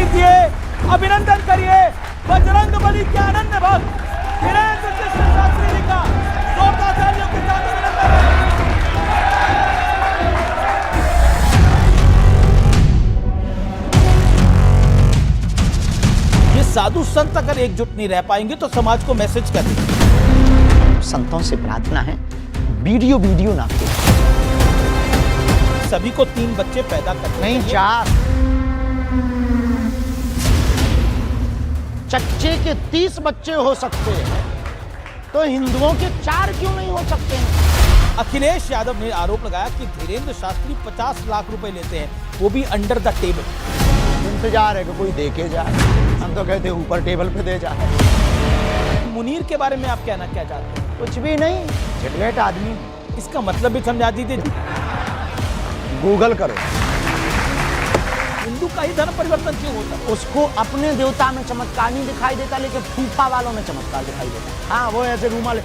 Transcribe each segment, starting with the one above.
कीजिए, अभिनंदन करिए बजरंगबली के अनन्य भक्त धीरेंद्र कृष्ण शास्त्री जी का। जोरदार तालियों के साथ अभिनंदन है। ये साधु संत अगर एकजुट नहीं रह पाएंगे तो समाज को मैसेज कर देंगे। संतों से प्रार्थना है वीडियो ना करें। सभी को 3 बच्चे पैदा करने नहीं, 4। चच्चे के 30 बच्चे हो सकते हैं तो हिंदुओं के 4 क्यों नहीं हो सकते हैं? अखिलेश यादव ने आरोप लगाया कि धीरेंद्र शास्त्री 50 लाख रुपए लेते हैं, वो भी अंडर द टेबल। इंतजार है कि कोई देखे जाए, हम तो कहते हैं ऊपर टेबल पे दे जाए। मुनीर के बारे में आप कहना क्या चाहते हैं? कुछ भी नहीं, झिटलेट आदमी। इसका मतलब भी समझा दीजिए। गूगल करो। हिंदू का ही धर्म परिवर्तन क्यों होता है? उसको अपने देवता में चमत्कार नहीं दिखाई देता, लेकिन फूफा वालों में चमत्कार दिखाई देता। हाँ, वो ऐसे रूमाल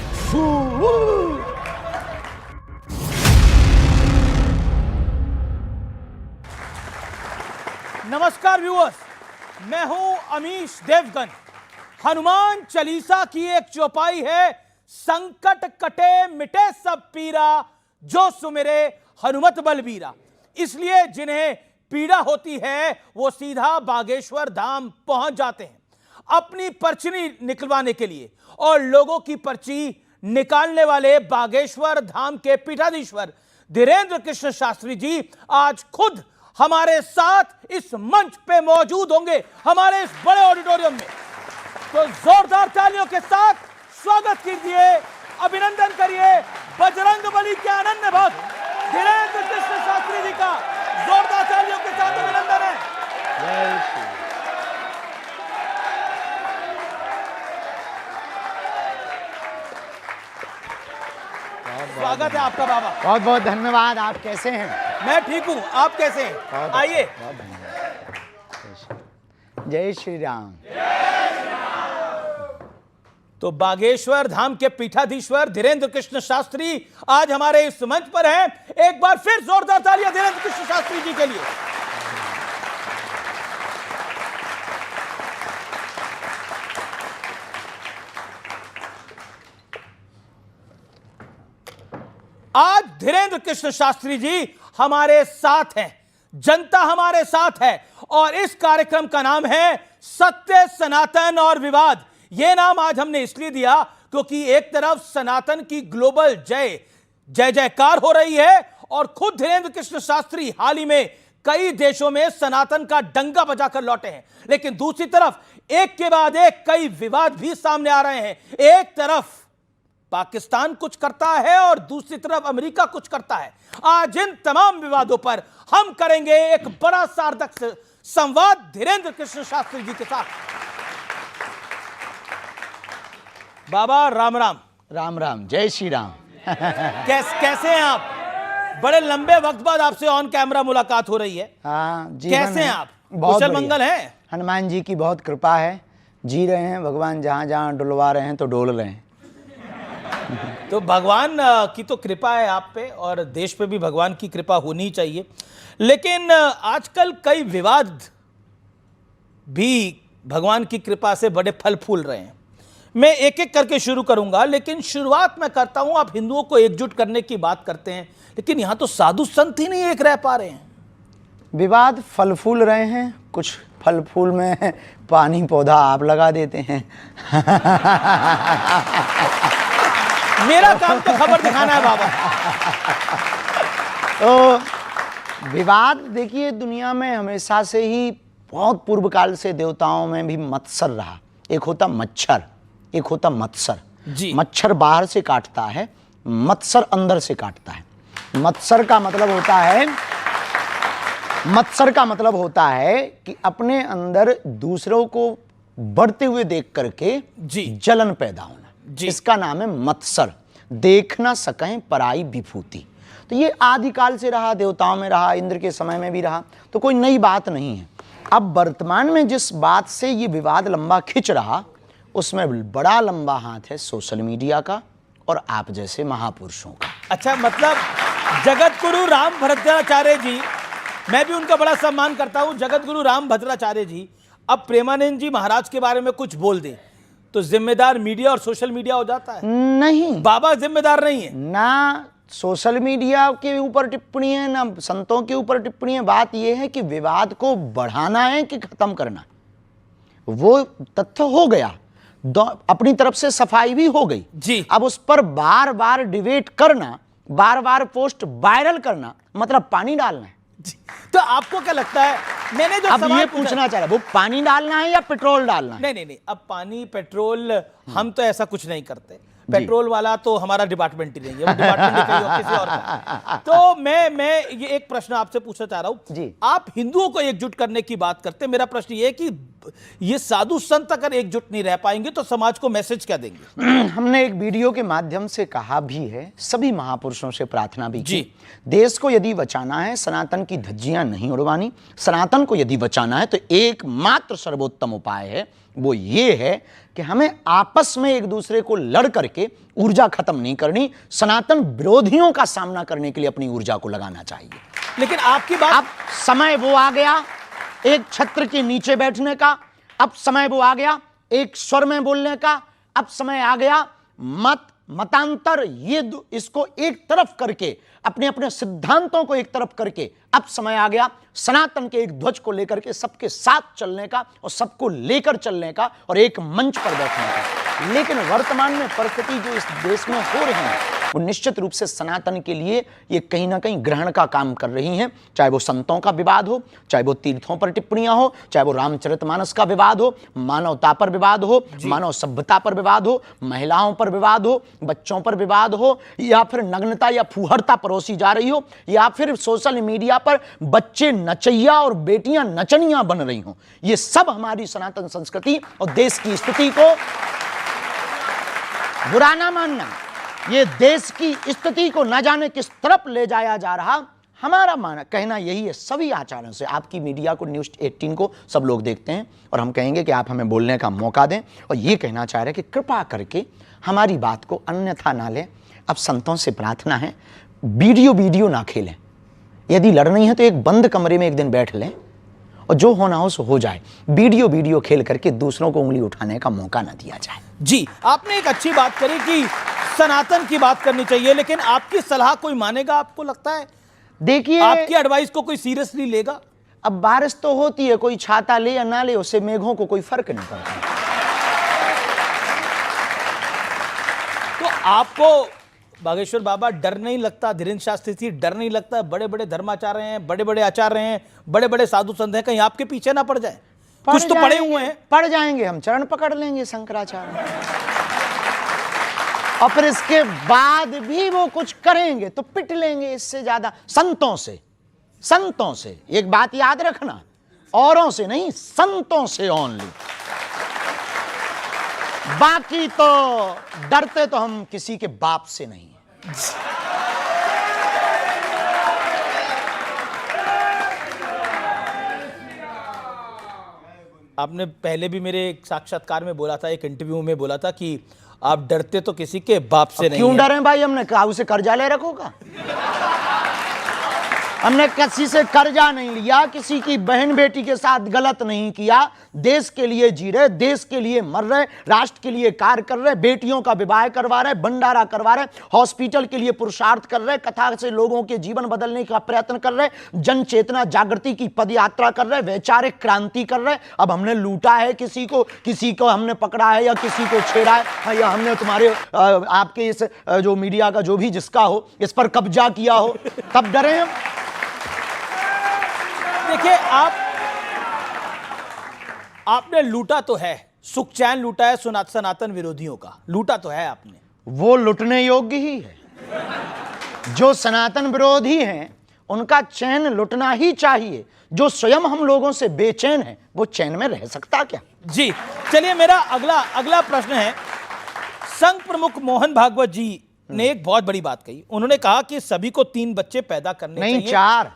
नमस्कार व्यूअर्स, मैं हूं अमीश देवगन। हनुमान चालीसा की एक चौपाई है, संकट कटे मिटे सब पीरा, जो सुमिरे हनुमत बलबीरा। इसलिए जिन्हें पीड़ा होती है वो सीधा बागेश्वर धाम पहुंच जाते हैं अपनी पर्ची निकलवाने के लिए। और लोगों की पर्ची निकालने वाले बागेश्वर धाम के पीठाधीश्वर धीरेंद्र कृष्ण शास्त्री जी आज खुद हमारे साथ इस मंच पे मौजूद होंगे, हमारे इस बड़े ऑडिटोरियम में। तो जोरदार तालियों के साथ स्वागत कीजिए, अभिनंदन करिए बजरंगबली के अनन्य भक्त धीरेंद्र कृष्ण शास्त्री जी का। जोरदार तालियों के साथ अभिनंदन है। स्वागत है आपका बाबा। बहुत बहुत धन्यवाद। आप कैसे हैं? मैं ठीक हूं, आप कैसे हैं? आइए। जय श्री राम। तो बागेश्वर धाम के पीठाधीश्वर धीरेंद्र कृष्ण शास्त्री आज हमारे इस मंच पर हैं। एक बार फिर जोरदार तालियां धीरेंद्र कृष्ण शास्त्री जी के लिए। आज धीरेंद्र कृष्ण शास्त्री जी हमारे साथ हैं, जनता हमारे साथ है, और इस कार्यक्रम का नाम है सत्य, सनातन और विवाद। यह नाम आज हमने इसलिए दिया क्योंकि एक तरफ सनातन की ग्लोबल जय जयकार हो रही है और खुद धीरेंद्र कृष्ण शास्त्री हाल ही में कई देशों में सनातन का डंका बजाकर लौटे हैं, लेकिन दूसरी तरफ एक के बाद एक कई विवाद भी सामने आ रहे हैं। एक तरफ पाकिस्तान कुछ करता है और दूसरी तरफ अमेरिका कुछ करता है। आज इन तमाम विवादों पर हम करेंगे एक बड़ा सार्थक संवाद धीरेंद्र कृष्ण शास्त्री जी के साथ। बाबा राम राम। राम राम, जय श्री राम। कैसे हैं आप? बड़े लंबे वक्त बाद आपसे ऑन कैमरा मुलाकात हो रही है। हाँ, कैसे हैं आप? बहुत कुशल मंगल है? हनुमान जी की बहुत कृपा है, जी रहे हैं। भगवान जहां जहां डुलवा रहे हैं तो डोल रहे हैं। तो भगवान की तो कृपा है आप पे, और देश पे भी भगवान की कृपा होनी चाहिए। लेकिन आजकल कई विवाद भी भगवान की कृपा से बड़े फल फूल रहे हैं। मैं एक एक करके शुरू करूंगा, लेकिन शुरुआत मैं करता हूं। आप हिंदुओं को एकजुट करने की बात करते हैं, लेकिन यहां तो साधु संत ही नहीं एक रह पा रहे हैं। विवाद फल फूल रहे हैं, कुछ फल फूल में पानी पौधा आप लगा देते हैं। मेरा काम तो खबर दिखाना है बाबा। तो विवाद देखिए, दुनिया में हमेशा से ही बहुत पूर्व काल से देवताओं में भी मत्सर रहा। एक होता मच्छर, एक होता मत्सर जी। मच्छर बाहर से काटता है, मत्सर अंदर से काटता है। मत्सर का मतलब होता है कि अपने अंदर दूसरों को बढ़ते हुए देख करके जी जलन पैदा होना जी। इसका नाम है मत्सर। देख ना सकें पराई विभूति। तो ये आदिकाल से रहा, देवताओं में रहा, इंद्र के समय में भी रहा, तो कोई नई बात नहीं है। अब वर्तमान में जिस बात से ये विवाद लंबा खिंच रहा, उसमें बड़ा लंबा हाथ है सोशल मीडिया का और आप जैसे महापुरुषों का। अच्छा, मतलब जगत गुरु राम भद्राचार्य जी मैं भी उनका बड़ा सम्मान करता हूं। जगत गुरु राम भद्राचार्य जी अब प्रेमानंद जी महाराज के बारे में कुछ बोल दें तो जिम्मेदार मीडिया और सोशल मीडिया हो जाता है? नहीं, बाबा जिम्मेदार नहीं है। ना सोशल मीडिया के ऊपर टिप्पणी है ना संतों के ऊपर टिप्पणी है। बात यह है कि विवाद को बढ़ाना है कि खत्म करना। वो तथ्य हो गया, अपनी तरफ से सफाई भी हो गई जी। अब उस पर बार बार डिबेट करना, बार बार पोस्ट वायरल करना मतलब पानी डालना है। तो आपको क्या लगता है, मैंने जो अब सवाल ये पूछना चाह रहा वो पानी डालना है या पेट्रोल डालना है? नहीं, अब पानी पेट्रोल हम तो ऐसा कुछ नहीं करते। पेट्रोल वाला तो हमारा डिपार्टमेंट ही नहीं है, वो डिपार्टमेंट ही कहीं और किसी और का। तो मैं ये एक प्रश्न आपसे पूछना चाह रहा हूं जी। आप हिंदुओं को एकजुट करने की बात करते हैं। मेरा प्रश्न ये है कि ये साधु संत अगर एकजुट नहीं रह पाएंगे तो समाज को मैसेज क्या देंगे? हमने एक वीडियो के माध्यम से कहा भी है, सभी महापुरुषों से प्रार्थना भी की। जी। देश को यदि बचाना है, सनातन की धज्जियां नहीं उड़वानी, सनातन को यदि बचाना है तो एकमात्र सर्वोत्तम उपाय है, वो ये है कि हमें आपस में एक दूसरे को लड़ करके ऊर्जा खत्म नहीं करनी, सनातन विरोधियों का सामना करने के लिए अपनी ऊर्जा को लगाना चाहिए। लेकिन आपकी बात, अब समय वो आ गया एक छत्र के नीचे बैठने का, अब समय वो आ गया एक स्वर में बोलने का, अब समय आ गया मतांतर ये इसको एक तरफ करके, अपने अपने सिद्धांतों को एक तरफ करके, अब समय आ गया सनातन के एक ध्वज को लेकर के सबके साथ चलने का और सबको लेकर चलने का और एक मंच पर बैठने का। लेकिन वर्तमान में परिस्थिति जो इस देश में हो रही है वो निश्चित रूप से सनातन के लिए ये कहीं ना कहीं ग्रहण का काम कर रही हैं। चाहे वो संतों का विवाद हो, चाहे वो तीर्थों पर टिप्पणियां हो, चाहे वो रामचरितमानस का विवाद हो, मानवता पर विवाद हो, मानव सभ्यता पर विवाद हो, महिलाओं पर विवाद हो, बच्चों पर विवाद हो, या फिर नग्नता या फूहड़ता परोसी जा रही हो, या फिर सोशल मीडिया पर बच्चे नचैया और बेटियां नचनियां बन रही हो। ये सब हमारी सनातन संस्कृति और देश की स्थिति को बुरा ना मानना, ये देश की स्थिति को न जाने किस तरफ ले जाया जा रहा, हमारा कहना यही है। सभी आचार्यों से, आपकी मीडिया को, न्यूज़ 18 को सब लोग देखते हैं और हम कहेंगे कि आप हमें बोलने का मौका दें और ये कहना चाह रहे हैं कि कृपा करके हमारी बात को अन्यथा ना लें। अब संतों से प्रार्थना है, वीडियो ना खेलें। यदि लड़नी है तो एक बंद कमरे में एक दिन बैठ लें और जो होना हो सो हो जाए। वीडियो खेल करके दूसरों को उंगली उठाने का मौका ना दिया जाए। जी, आपने एक अच्छी बात करी कि सनातन की बात करनी चाहिए, लेकिन आपकी सलाह कोई मानेगा? आपको लगता है देखिए आपकी एडवाइस को कोई सीरियसली लेगा? अब बारिश तो होती है, कोई छाता ले या ना ले उससे मेघों को कोई फर्क नहीं पड़ता। तो आपको बागेश्वर बाबा डर नहीं लगता? धीरेन्द्र शास्त्री जी, डर नहीं लगता? बड़े बड़े धर्माचार्य हैं, बड़े बड़े आचार्य हैं, बड़े बड़े साधु संत हैं, कहीं आपके पीछे ना पड़ जाए? कुछ तो पड़े हुए हैं। पड़ जाएंगे, हम चरण पकड़ लेंगे शंकराचार्य, और फिर इसके बाद भी वो कुछ करेंगे तो पिट लेंगे। इससे ज्यादा संतों से एक बात याद रखना, औरों से नहीं, संतों से ओनली। बाकी तो डरते तो हम किसी के बाप से नहीं हैं। आपने पहले भी मेरे एक साक्षात्कार में बोला था, एक इंटरव्यू में बोला था कि आप डरते तो किसी के बाप से नहीं। क्यों डरें भाई? हमने कहा उसे कर्जा ले रखोगा? हमने किसी से कर्जा नहीं लिया, किसी की बहन बेटी के साथ गलत नहीं किया। देश के लिए जी रहे, देश के लिए मर रहे, राष्ट्र के लिए कार्य कर रहे, बेटियों का विवाह करवा रहे, भंडारा करवा रहे, हॉस्पिटल के लिए पुरुषार्थ कर रहे, कथा से लोगों के जीवन बदलने का प्रयत्न कर रहे, जन चेतना जागृति की पदयात्रा कर रहे, वैचारिक क्रांति कर रहे। अब हमने लूटा है किसी को हमने पकड़ा है या किसी को छेड़ा है, या हमने तुम्हारे आपके इस जो मीडिया का जो भी जिसका हो इस पर कब्जा किया हो, तब डरे हम। देखिए, आपने लूटा तो है, सुख चैन लूटा है सनातन विरोधियों का, लूटा तो है आपने। वो लुटने योग्य ही है। जो सनातन विरोधी हैं उनका चैन लुटना ही चाहिए। जो स्वयं हम लोगों से बेचैन है वो चैन में रह सकता क्या? जी, चलिए, मेरा अगला प्रश्न है। संघ प्रमुख मोहन भागवत जी ने एक बहुत बड़ी बात कही। उन्होंने कहा कि सभी को 3 बच्चे पैदा करने चाहिए। नहीं, 4।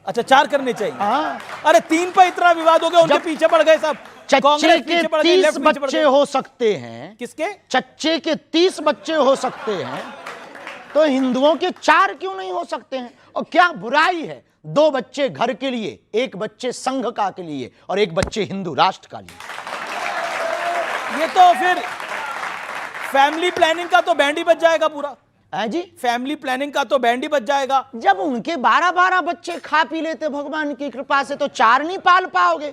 अच्छा, 4 करने चाहिए। हाँ। अरे 3 पर इतना विवाद हो गया, उनके पीछे पड़ गए सब। चच्चे के 30 बच्चे हो सकते हैं। किसके? चच्चे के 30 बच्चे हो सकते हैं, तो हिंदुओं के 4 क्यों नहीं हो सकते हैं? और क्या बुराई है? 2 बच्चे घर के लिए, 1 बच्चे संघ का के लिए और 1 बच्चे हिंदू राष्ट्र का लिए। ये तो फिर फैमिली प्लानिंग का तो बैंड ही बज जाएगा पूरा है जी, फैमिली प्लानिंग का तो बैंड ही बच जाएगा। जब उनके 12-12 बच्चे खा पी लेते भगवान की कृपा से, तो 4 नहीं पाल पाओगे।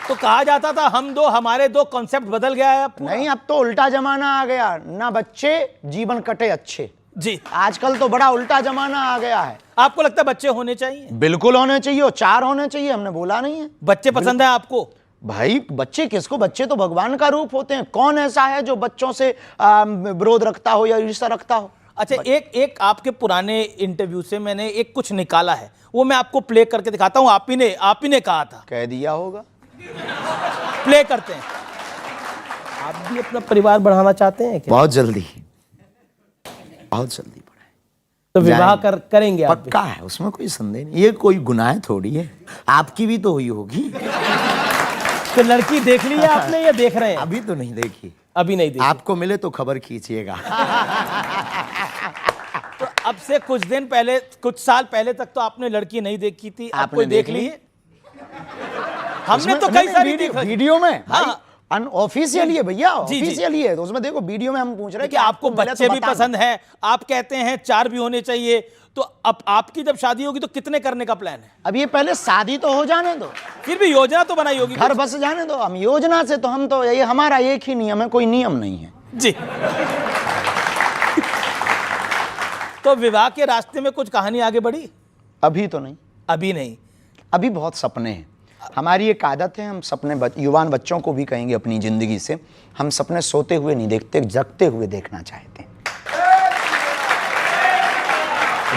तो कहा जाता था हम 2 हमारे 2 कॉन्सेप्ट बदल गया है अब पूरा। नहीं, अब तो उल्टा जमाना आ गया, ना बच्चे जीवन कटे अच्छे। जी, आजकल तो बड़ा उल्टा जमाना आ गया है। आपको लगता है बच्चे होने चाहिए? बिल्कुल होने चाहिए, और 4 होने चाहिए, हमने बोला नहीं है। बच्चे पसंद है आपको? भाई बच्चे किसको, बच्चे तो भगवान का रूप होते हैं। कौन ऐसा है जो बच्चों से विरोध रखता हो या ईर्ष्या रखता हो। अच्छा, एक आपके पुराने इंटरव्यू से मैंने एक कुछ निकाला है, वो मैं आपको प्ले करके दिखाता हूं। आप ही ने कहा था, कह दिया होगा। प्ले करते हैं। आप भी अपना परिवार बढ़ाना चाहते हैं क्या? बहुत जल्दी बढ़ाए तो विवाह करेंगे आप? पक्का है, उसमें कोई संदेह नहीं। ये कोई गुनाह थोड़ी है, आपकी भी तो हुई होगी। तो लड़की देख ली है आपने या देख रहे हैं? अभी तो नहीं देखी। अभी नहीं देखी। आपको मिले तो खबर खींचिएगा। तो अब से कुछ साल पहले तक तो आपने लड़की नहीं देखी थी, आपने देख ली है? हमने तो कई सारी वीडियो में, हाँ, अनऑफिशियली है भैया, जी, जी। ऑफिशियली है। तो उसमें देखो, वीडियो में हम पूछ रहे हैं कि आपको बच्चे भी पसंद है, आप कहते हैं 4 भी होने चाहिए। तो अब आपकी जब शादी होगी तो कितने करने का प्लान है? अब ये पहले शादी तो हो जाने दो, फिर भी योजना तो बनाई होगी। घर बस जाने दो। हम योजना से तो, हम तो ये हमारा एक ही नियम है, कोई नियम नहीं है जी। तो विवाह के रास्ते में कुछ कहानी आगे बढ़ी? अभी तो नहीं। अभी नहीं। अभी बहुत सपने हैं। हमारी एक आदत है, हम सपने युवान बच्चों को भी कहेंगे अपनी जिंदगी से, हम सपने सोते हुए नहीं देखते, जगते हुए देखना चाहते हैं।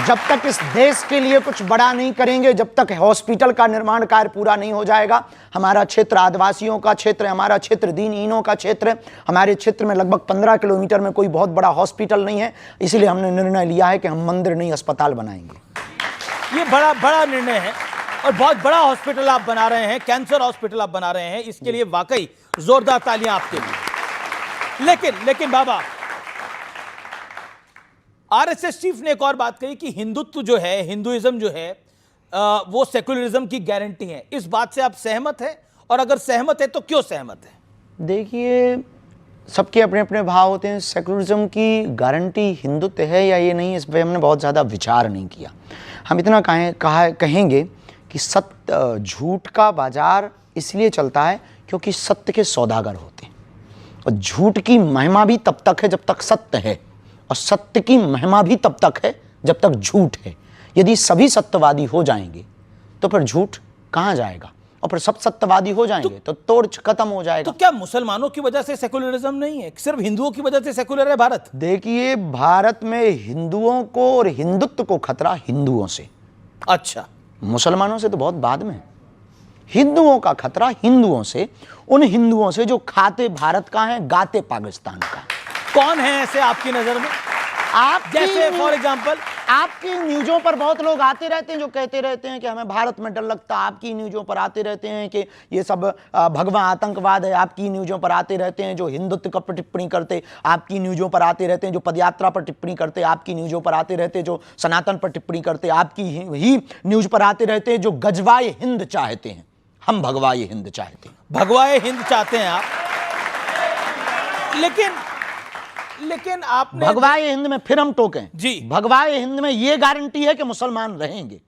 जब तक इस देश के लिए कुछ बड़ा नहीं करेंगे, जब तक हॉस्पिटल का निर्माण कार्य पूरा नहीं हो जाएगा, हमारा क्षेत्र आदिवासियों का क्षेत्र है, हमारा क्षेत्र दीनहीनों का क्षेत्र है, हमारे क्षेत्र में लगभग 15 किलोमीटर में कोई बहुत बड़ा हॉस्पिटल नहीं है, इसलिए हमने निर्णय लिया है कि हम मंदिर नहीं अस्पताल बनाएंगे। ये बड़ा निर्णय है और बहुत बड़ा हॉस्पिटल आप बना रहे हैं, कैंसर हॉस्पिटल आप बना रहे हैं, इसके लिए वाकई जोरदार तालियां आपके लिए। लेकिन बाबा, आरएसएस चीफ ने एक और बात कही कि हिंदुत्व जो है, हिंदुइज्म जो है, वो सेकुलरिज्म की गारंटी है। इस बात से आप सहमत हैं? और अगर सहमत है तो क्यों सहमत है? देखिए, सबके अपने अपने भाव होते हैं। सेकुलरिज्म की गारंटी हिंदुत्व है या ये नहीं, इस पर हमने बहुत ज़्यादा विचार नहीं किया। हम इतना कहेंगे कि सत्य, झूठ का बाजार इसलिए चलता है क्योंकि सत्य के सौदागर होते हैं, और झूठ की महिमा भी तब तक है जब तक सत्य है, और सत्य की महिमा भी तब तक है जब तक झूठ है। यदि सभी सत्यवादी हो जाएंगे तो फिर झूठ कहाँ जाएगा, और फिर सब सत्यवादी हो जाएंगे तो तोड़ खत्म हो जाएगा। तो क्या मुसलमानों की वजह से सेकुलरिज्म नहीं है, सिर्फ हिंदुओं की वजह से सेकुलर है भारत? देखिए, भारत में हिंदुओं को और हिंदुत्व को खतरा हिंदुओं से, अच्छा, मुसलमानों से तो बहुत बाद में। हिंदुओं का खतरा हिंदुओं से, उन हिंदुओं से जो खाते भारत का है, गाते पाकिस्तान का। कौन है ऐसे आपकी नजर में? आप जैसे फॉर एग्जांपल, आपकी न्यूज़ों पर बहुत लोग आते रहते हैं जो कहते रहते हैं कि हमें भारत में डर लगता है। आपकी न्यूज़ों पर आते रहते हैं कि ये सब भगवा आतंकवाद है। आपकी न्यूज़ों पर आते रहते हैं जो हिंदुत्व पर टिप्पणी करते। आपकी न्यूज़ों पर आते रहते हैं जो पदयात्रा पर टिप्पणी करते। आपकी न्यूज़ों पर आते रहते हैं जो सनातन पर टिप्पणी करते। आपकी ही न्यूज़ पर आते रहते हैं जो गजवाए हिंद चाहते हैं। हम भगवाए हिंद चाहते हैं। भगवाए हिंद चाहते हैं आप, लेकिन आपने भगवाए हिंद में फिर हम टोकें जी, भगवाए हिंद में यह गारंटी है कि मुसलमान रहेंगे।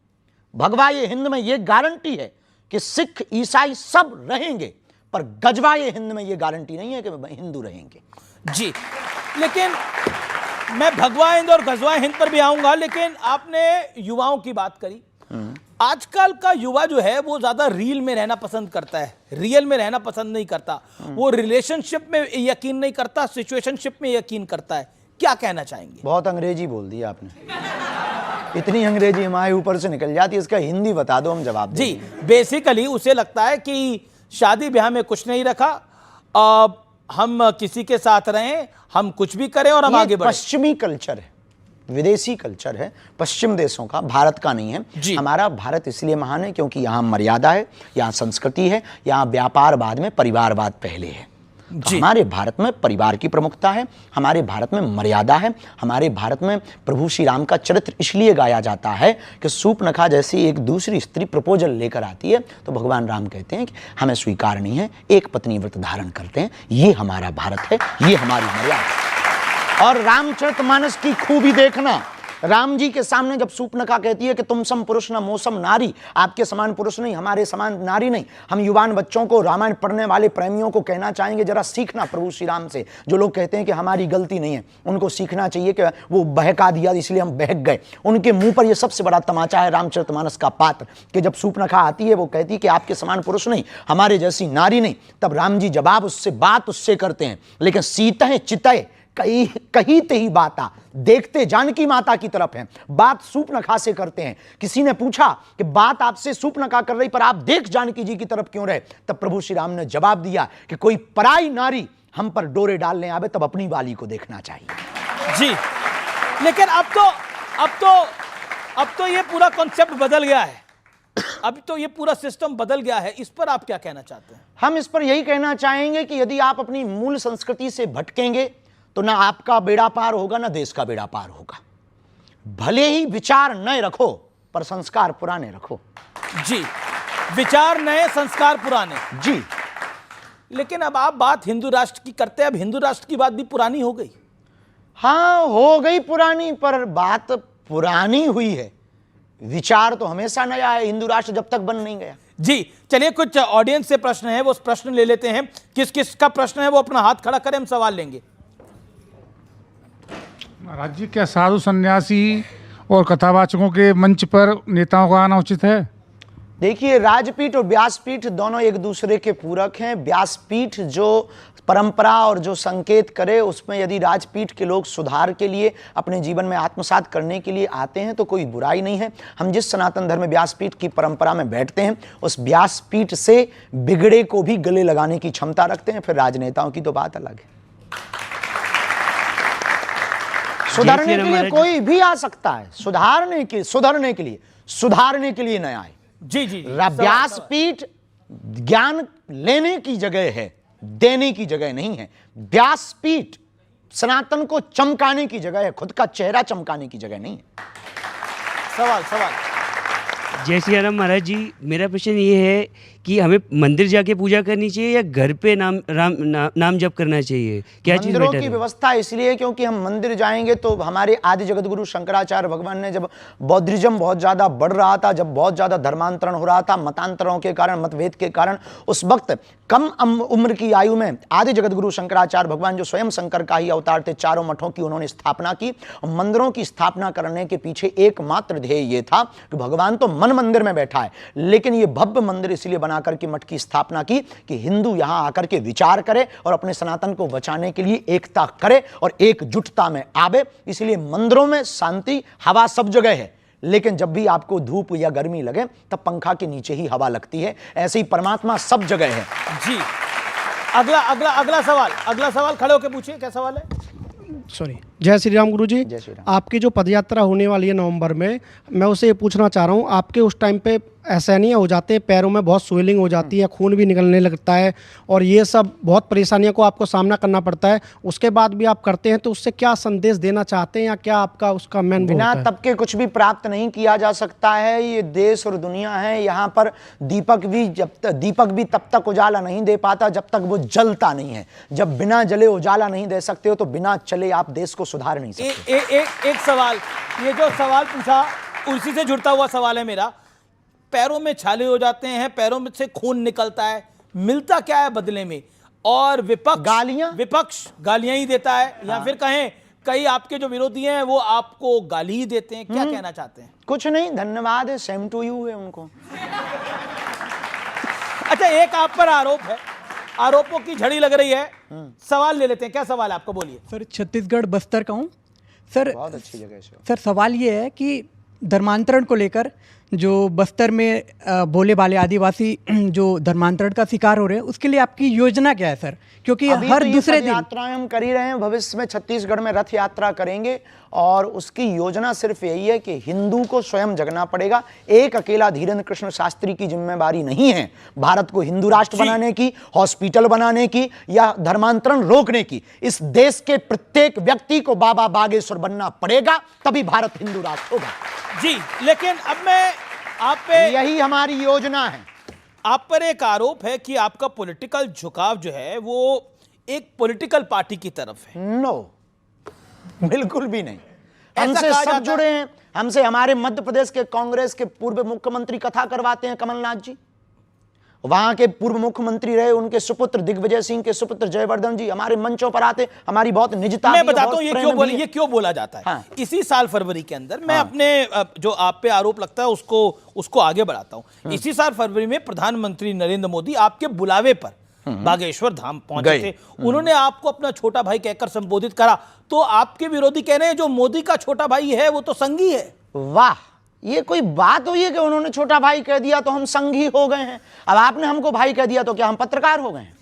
भगवाए हिंद में यह गारंटी है कि सिख ईसाई सब रहेंगे, पर गजवाए हिंद में यह गारंटी नहीं है कि हिंदू रहेंगे। जी, लेकिन मैं भगवा हिंद और गजवा हिंद पर भी आऊंगा, लेकिन आपने युवाओं की बात करी। आजकल का युवा जो है वो ज्यादा रील में रहना पसंद करता है, रियल में रहना पसंद नहीं करता। वो रिलेशनशिप में यकीन नहीं करता, सिचुएशनशिप में यकीन करता है। क्या कहना चाहेंगे? बहुत अंग्रेजी बोल दी आपने, इतनी अंग्रेजी हमारे ऊपर से निकल जाती है, इसका हिंदी बता दो, हम जवाब दें। जी, बेसिकली उसे लगता है कि शादी ब्याह में कुछ नहीं रखा, हम किसी के साथ रहें, हम कुछ भी करें और हम आगे बढ़ें। पश्चिमी कल्चर है, विदेशी कल्चर है, पश्चिम देशों का, भारत का नहीं है। हमारा भारत इसलिए महान है क्योंकि यहाँ मर्यादा है, यहाँ संस्कृति है, यहाँ व्यापारवाद में परिवारवाद पहले है। तो हमारे भारत में परिवार की प्रमुखता है, हमारे भारत में मर्यादा है, हमारे भारत में प्रभु श्री राम का चरित्र इसलिए गाया जाता है कि सूर्पनखा जैसी एक दूसरी स्त्री प्रपोजल लेकर आती है तो भगवान राम कहते हैं कि हमें स्वीकार नहीं है, एक पत्नी व्रत धारण करते हैं, ये हमारा भारत है, ये हमारी मर्यादा है। और रामचरितमानस की खूबी देखना, राम जी के सामने जब सूर्पनखा कहती है कि तुम सम पुरुष न मोसम नारी, आपके समान पुरुष नहीं, हमारे समान नारी नहीं, हम युवान बच्चों को, रामायण पढ़ने वाले प्रेमियों को कहना चाहेंगे जरा सीखना प्रभु श्री राम से। जो लोग कहते हैं कि हमारी गलती नहीं है, उनको सीखना चाहिए कि वो बहका दिया इसलिए हम बहक गए। उनके मुंह पर यह सबसे बड़ा तमाचा है रामचरितमानस का पात्र कि जब सूर्पनखा आती है वो कहती है कि आपके समान पुरुष नहीं, हमारे जैसी नारी नहीं, तब राम जी जवाब उससे बात उससे करते हैं, लेकिन सीतः चितः कही ते ही बाता, देखते जानकी माता की तरफ है, बात सूर्पनखा से करते हैं। किसी ने पूछा कि बात आपसे सूर्पनखा कर रही पर आप देख जानकी जी की तरफ क्यों रहे, तब प्रभु श्री राम ने जवाब दिया कि कोई पराई नारी हम पर डोरे डालने आवे तब अपनी वाली को देखना चाहिए। जी, लेकिन अब तो ये पूरा कॉन्सेप्ट बदल गया है, अब तो ये पूरा सिस्टम बदल गया है, इस पर आप क्या कहना चाहते हैं? हम इस पर यही कहना चाहेंगे कि यदि आप अपनी मूल संस्कृति से भटकेंगे तो ना आपका बेड़ा पार होगा ना देश का बेड़ा पार होगा। भले ही विचार नए रखो पर संस्कार पुराने रखो। जी, विचार नए संस्कार पुराने। जी, लेकिन अब आप बात हिंदू राष्ट्र की करते हैं, अब हिंदू राष्ट्र की बात भी पुरानी हो गई। हाँ, हो गई पुरानी, पर बात पुरानी हुई है, विचार तो हमेशा नया है, हिंदू राष्ट्र जब तक बन नहीं गया। जी, चलिए कुछ ऑडियंस से प्रश्न है, वो प्रश्न ले लेते हैं। किस किस का प्रश्न है वो अपना हाथ खड़ा करें, हम सवाल लेंगे। महाराज जी, क्या साधु सन्यासी और कथावाचकों के मंच पर नेताओं का आना उचित है? देखिए, राजपीठ और व्यासपीठ दोनों एक दूसरे के पूरक हैं। व्यासपीठ जो परंपरा और जो संकेत करे, उसमें यदि राजपीठ के लोग सुधार के लिए अपने जीवन में आत्मसात करने के लिए आते हैं तो कोई बुराई नहीं है। हम जिस सनातन धर्म व्यासपीठ की परंपरा में बैठते हैं उस व्यासपीठ से बिगड़े को भी गले लगाने की क्षमता रखते हैं। फिर राजनेताओं की तो बात अलग है। सुधारने के लिए कोई भी आ सकता है, सुधारने के लिए नया है। जी जी, व्यासपीठ ज्ञान लेने की जगह है, देने की जगह नहीं है। व्यासपीठ सनातन को चमकाने की जगह है, खुद का चेहरा चमकाने की जगह नहीं है। सवाल जय श्री राम। महाराज जी, मेरा प्रश्न ये है कि हमें मंदिर जाके पूजा करनी चाहिए या घर पे नाम जप करना चाहिए? क्या चीज मंदिरों बेटर की है? व्यवस्था इसलिए क्योंकि हम मंदिर जाएंगे तो हमारे आदि जगत गुरु शंकराचार्य भगवान ने, जब बौद्धिज्म बहुत ज्यादा बढ़ रहा था, जब बहुत ज्यादा धर्मांतरण हो रहा था, मतांतरों के कारण, मतभेद के कारण, उस वक्त कम उम्र की आयु में आदि जगत गुरु शंकराचार्य भगवान, जो स्वयं शंकर का ही अवतार थे, चारों मठों की उन्होंने स्थापना की। मंदिरों की स्थापना करने के पीछे एकमात्र ध्येय ये था कि भगवान तो मन मंदिर में बैठा है, लेकिन ये भव्य मंदिर इसलिए बनाकर के मठ की स्थापना की कि हिंदू यहां आकर के विचार करे और अपने सनातन को बचाने के लिए एकता करे और एकजुटता में आवे। इसलिए मंदिरों में शांति, हवा सब जगह है, लेकिन जब भी आपको धूप या गर्मी लगे तब पंखा के नीचे ही हवा लगती है। ऐसे ही परमात्मा सब जगह है। जी, अगला सवाल खड़े होकर पूछिए, क्या सवाल है? सॉरी, जय श्री राम गुरु जी। जय श्री राम। आपकी जो पदयात्रा होने वाली है नवंबर में, मैं उसे ये पूछना चाह रहा हूँ, आपके उस टाइम पे असहनीय हो जाते हैं, पैरों में बहुत स्वेलिंग हो जाती है, खून भी निकलने लगता है और ये सब बहुत परेशानियों को आपको सामना करना पड़ता है, उसके बाद भी आप करते हैं, तो उससे क्या संदेश देना चाहते हैं या क्या आपका उसका मेन वो बिना होता है? तप के कुछ भी प्राप्त नहीं किया जा सकता है। ये देश और दुनिया है, यहाँ पर दीपक भी तब तक उजाला नहीं दे पाता जब तक वो जलता नहीं है। जब बिना जले उजाला नहीं दे सकते हो तो बिना चले आप देश को सुधार नहीं सकते। एक सवाल, ये जो सवाल पूछा उसी से जुड़ता हुआ सवाल है मेरा। पैरों में छाले हो जाते हैं, पैरों में से खून निकलता है, मिलता क्या है बदले में? और विपक्ष गालियां ही देता है, या फिर कहें कई आपके जो विरोधी हैं वो आपको गाली ही देते हैं, क्या कहना चाहते हैं? कुछ नहीं, धन्यवाद है, सेम टू यू है उनको। अच्छा, एक आप पर आरोप है, आरोपों की झड़ी लग रही है, सवाल ले लेते हैं। क्या सवाल है आपका, बोलिए। सर, छत्तीसगढ़ बस्तर का हूँ सर। बहुत अच्छी जगह से। सर, सवाल ये है कि धर्मांतरण को लेकर जो बस्तर में भोले भाले आदिवासी जो धर्मांतरण का शिकार हो रहे हैं, उसके लिए आपकी योजना क्या है सर? क्योंकि अभी हर तो ये दूसरे सब दिन यात्राएं हम कर ही रहे हैं। भविष्य में छत्तीसगढ़ में रथ यात्रा करेंगे और उसकी योजना सिर्फ यही है कि हिंदू को स्वयं जगना पड़ेगा। एक अकेला धीरेन्द्र कृष्ण शास्त्री की जिम्मेदारी नहीं है भारत को हिंदू राष्ट्र बनाने की, हॉस्पिटल बनाने की या धर्मांतरण रोकने की। इस देश के प्रत्येक व्यक्ति को बाबा बागेश्वर बनना पड़ेगा, तभी भारत हिंदू राष्ट्र होगा। जी, लेकिन अब मैं आप पे, यही हमारी योजना है। आप पर एक आरोप है कि आपका पॉलिटिकल झुकाव जो है वो एक पॉलिटिकल पार्टी की तरफ है। नो, बिल्कुल भी नहीं। ऐसा हमसे कहा सब जाता जुड़े हैं। हमसे हमारे मध्य प्रदेश के कांग्रेस के पूर्व मुख्यमंत्री कथा करवाते हैं, कमलनाथ जी। वहां के पूर्व मुख्यमंत्री रहे, उनके सुपुत्र दिग्विजय सिंह के सुपुत्र जयवर्धन जी हमारे मंचों पर आते। हमारी बहुत निजता मैं भी है, बताता बहुत हूं प्रेम भी है। ये क्यों बोला जाता है। हाँ। इसी साल फरवरी के अंदर मैं अपने जो आप पे आरोप लगता है उसको आगे बढ़ाता हूं। इसी साल फरवरी में प्रधानमंत्री नरेंद्र मोदी आपके बुलावे पर बागेश्वर धाम पहुंचे थे। उन्होंने आपको अपना छोटा भाई कहकर संबोधित करा। तो आपके विरोधी कह रहे हैं जो मोदी का छोटा भाई है वो तो संघी है। वाह, ये कोई बात हुई है कि उन्होंने छोटा भाई कह दिया तो हम संघी हो गए हैं? अब आपने हमको भाई कह दिया तो क्या हम पत्रकार हो गए हैं?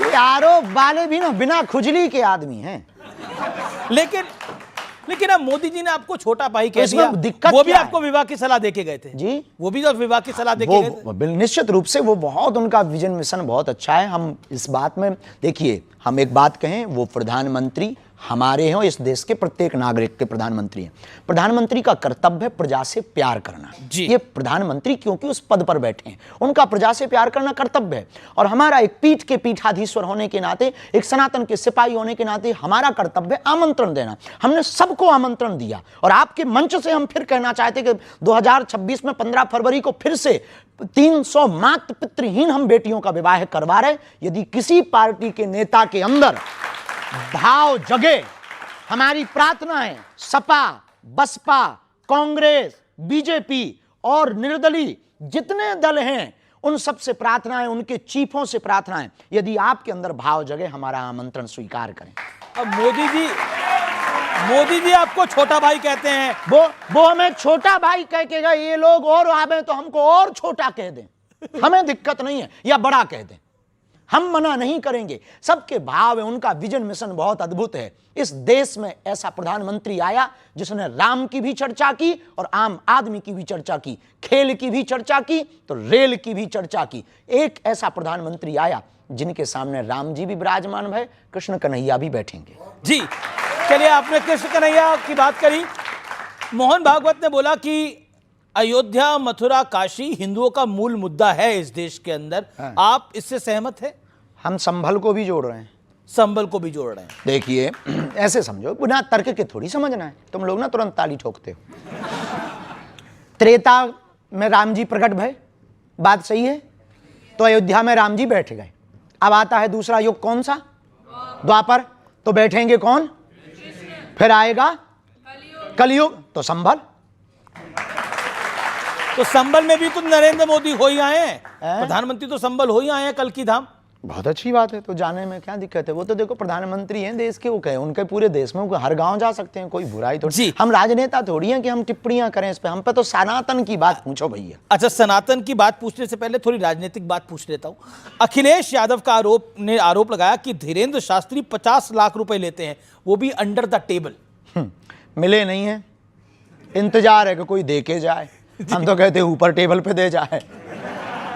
ये आरोप वाले भी ना बिना खुजली के आदमी हैं। लेकिन अब मोदी जी ने आपको छोटा भाई कह इसमें दिया, दिक्कत वो भी क्या है? आपको विवाह की सलाह देके गए थे। जी, वो भी तो विवाह की सलाह देके गए थे। वो निश्चित रूप से वो बहुत, उनका विजन मिशन बहुत अच्छा है। हम इस बात में, देखिए, हम एक बात कहें, वो प्रधानमंत्री हमारे हैं, इस देश के प्रत्येक नागरिक के प्रधानमंत्री हैं। प्रधानमंत्री का कर्तव्य है प्रजा से प्यार करना। जी। ये प्रधानमंत्री क्योंकि उस पद पर बैठे हैं, उनका प्रजा से प्यार करना कर्तव्य है। और हमारा एक पीठ के पीठाधीश्वर होने के नाते, एक सनातन के सिपाही होने के नाते हमारा कर्तव्य आमंत्रण देना। हमने सबको आमंत्रण दिया और आपके मंच से हम फिर कहना चाहते कि 2026 में 15 फरवरी को फिर से 300 मातृ पितृहीन हम बेटियों का विवाह करवा रहे। यदि किसी पार्टी के नेता के अंदर भाव जगे, हमारी प्रार्थना है सपा, बसपा, कांग्रेस, बीजेपी और निर्दलीय जितने दल हैं, उन सब से प्रार्थना है, उनके चीफों से प्रार्थना है, यदि आपके अंदर भाव जगे हमारा आमंत्रण स्वीकार करें। अब मोदी जी आपको छोटा भाई कहते हैं। वो हमें छोटा भाई कह के गए, ये लोग और आवे तो हमको और छोटा कह दें, हमें दिक्कत नहीं है, या बड़ा कह दें, हम मना नहीं करेंगे। सबके भाव है, उनका विजन मिशन बहुत अद्भुत है। इस देश में ऐसा प्रधानमंत्री आया जिसने राम की भी चर्चा की और आम आदमी की भी चर्चा की, खेल की भी चर्चा की तो रेल की भी चर्चा की। एक ऐसा प्रधानमंत्री आया जिनके सामने राम जी भी विराजमान है, कृष्ण कन्हैया भी बैठेंगे। जी, चलिए, आपने कृष्ण कन्हैया की बात करी। मोहन भागवत ने बोला कि अयोध्या, मथुरा, काशी हिंदुओं का मूल मुद्दा है इस देश के अंदर। आप इससे सहमत हैं? हम संभल को भी जोड़ रहे हैं, संबल को भी जोड़ रहे हैं। देखिए, ऐसे समझो, बिना तर्क के थोड़ी समझना है। तुम लोग ना तुरंत ताली ठोकते हो। त्रेता में राम जी प्रकट भय, बात सही है, तो अयोध्या में राम जी बैठ गए। अब आता है दूसरा युग, कौन सा? द्वापर, तो बैठेंगे कौन? फिर आएगा कलयुग, तो संभल। तो संबल में भी तो नरेंद्र मोदी हो ही आए हैं, प्रधानमंत्री तो संबल हो ही आए हैं, कल की धाम। बहुत अच्छी बात है, तो जाने में क्या दिक्कत है? वो तो देखो प्रधानमंत्री हैं देश के, वो कहे उनके पूरे देश में, वो हर गांव जा सकते हैं, कोई बुराई थोड़ी। जी। हम राजनेता थोड़ी हैं कि हम टिप्पणियां करें इस पे। हम पे तो सनातन की बात पूछो भैया। अच्छा, सनातन की बात पूछने से पहले थोड़ी राजनीतिक बात पूछ लेता हूं। अखिलेश यादव का आरोप लगाया कि धीरेन्द्र शास्त्री 50 लाख रुपए लेते हैं, वो भी अंडर द टेबल। मिले नहीं है, इंतजार है कि कोई दे के जाए। हम तो कहते हैं ऊपर टेबल पे दे जाए,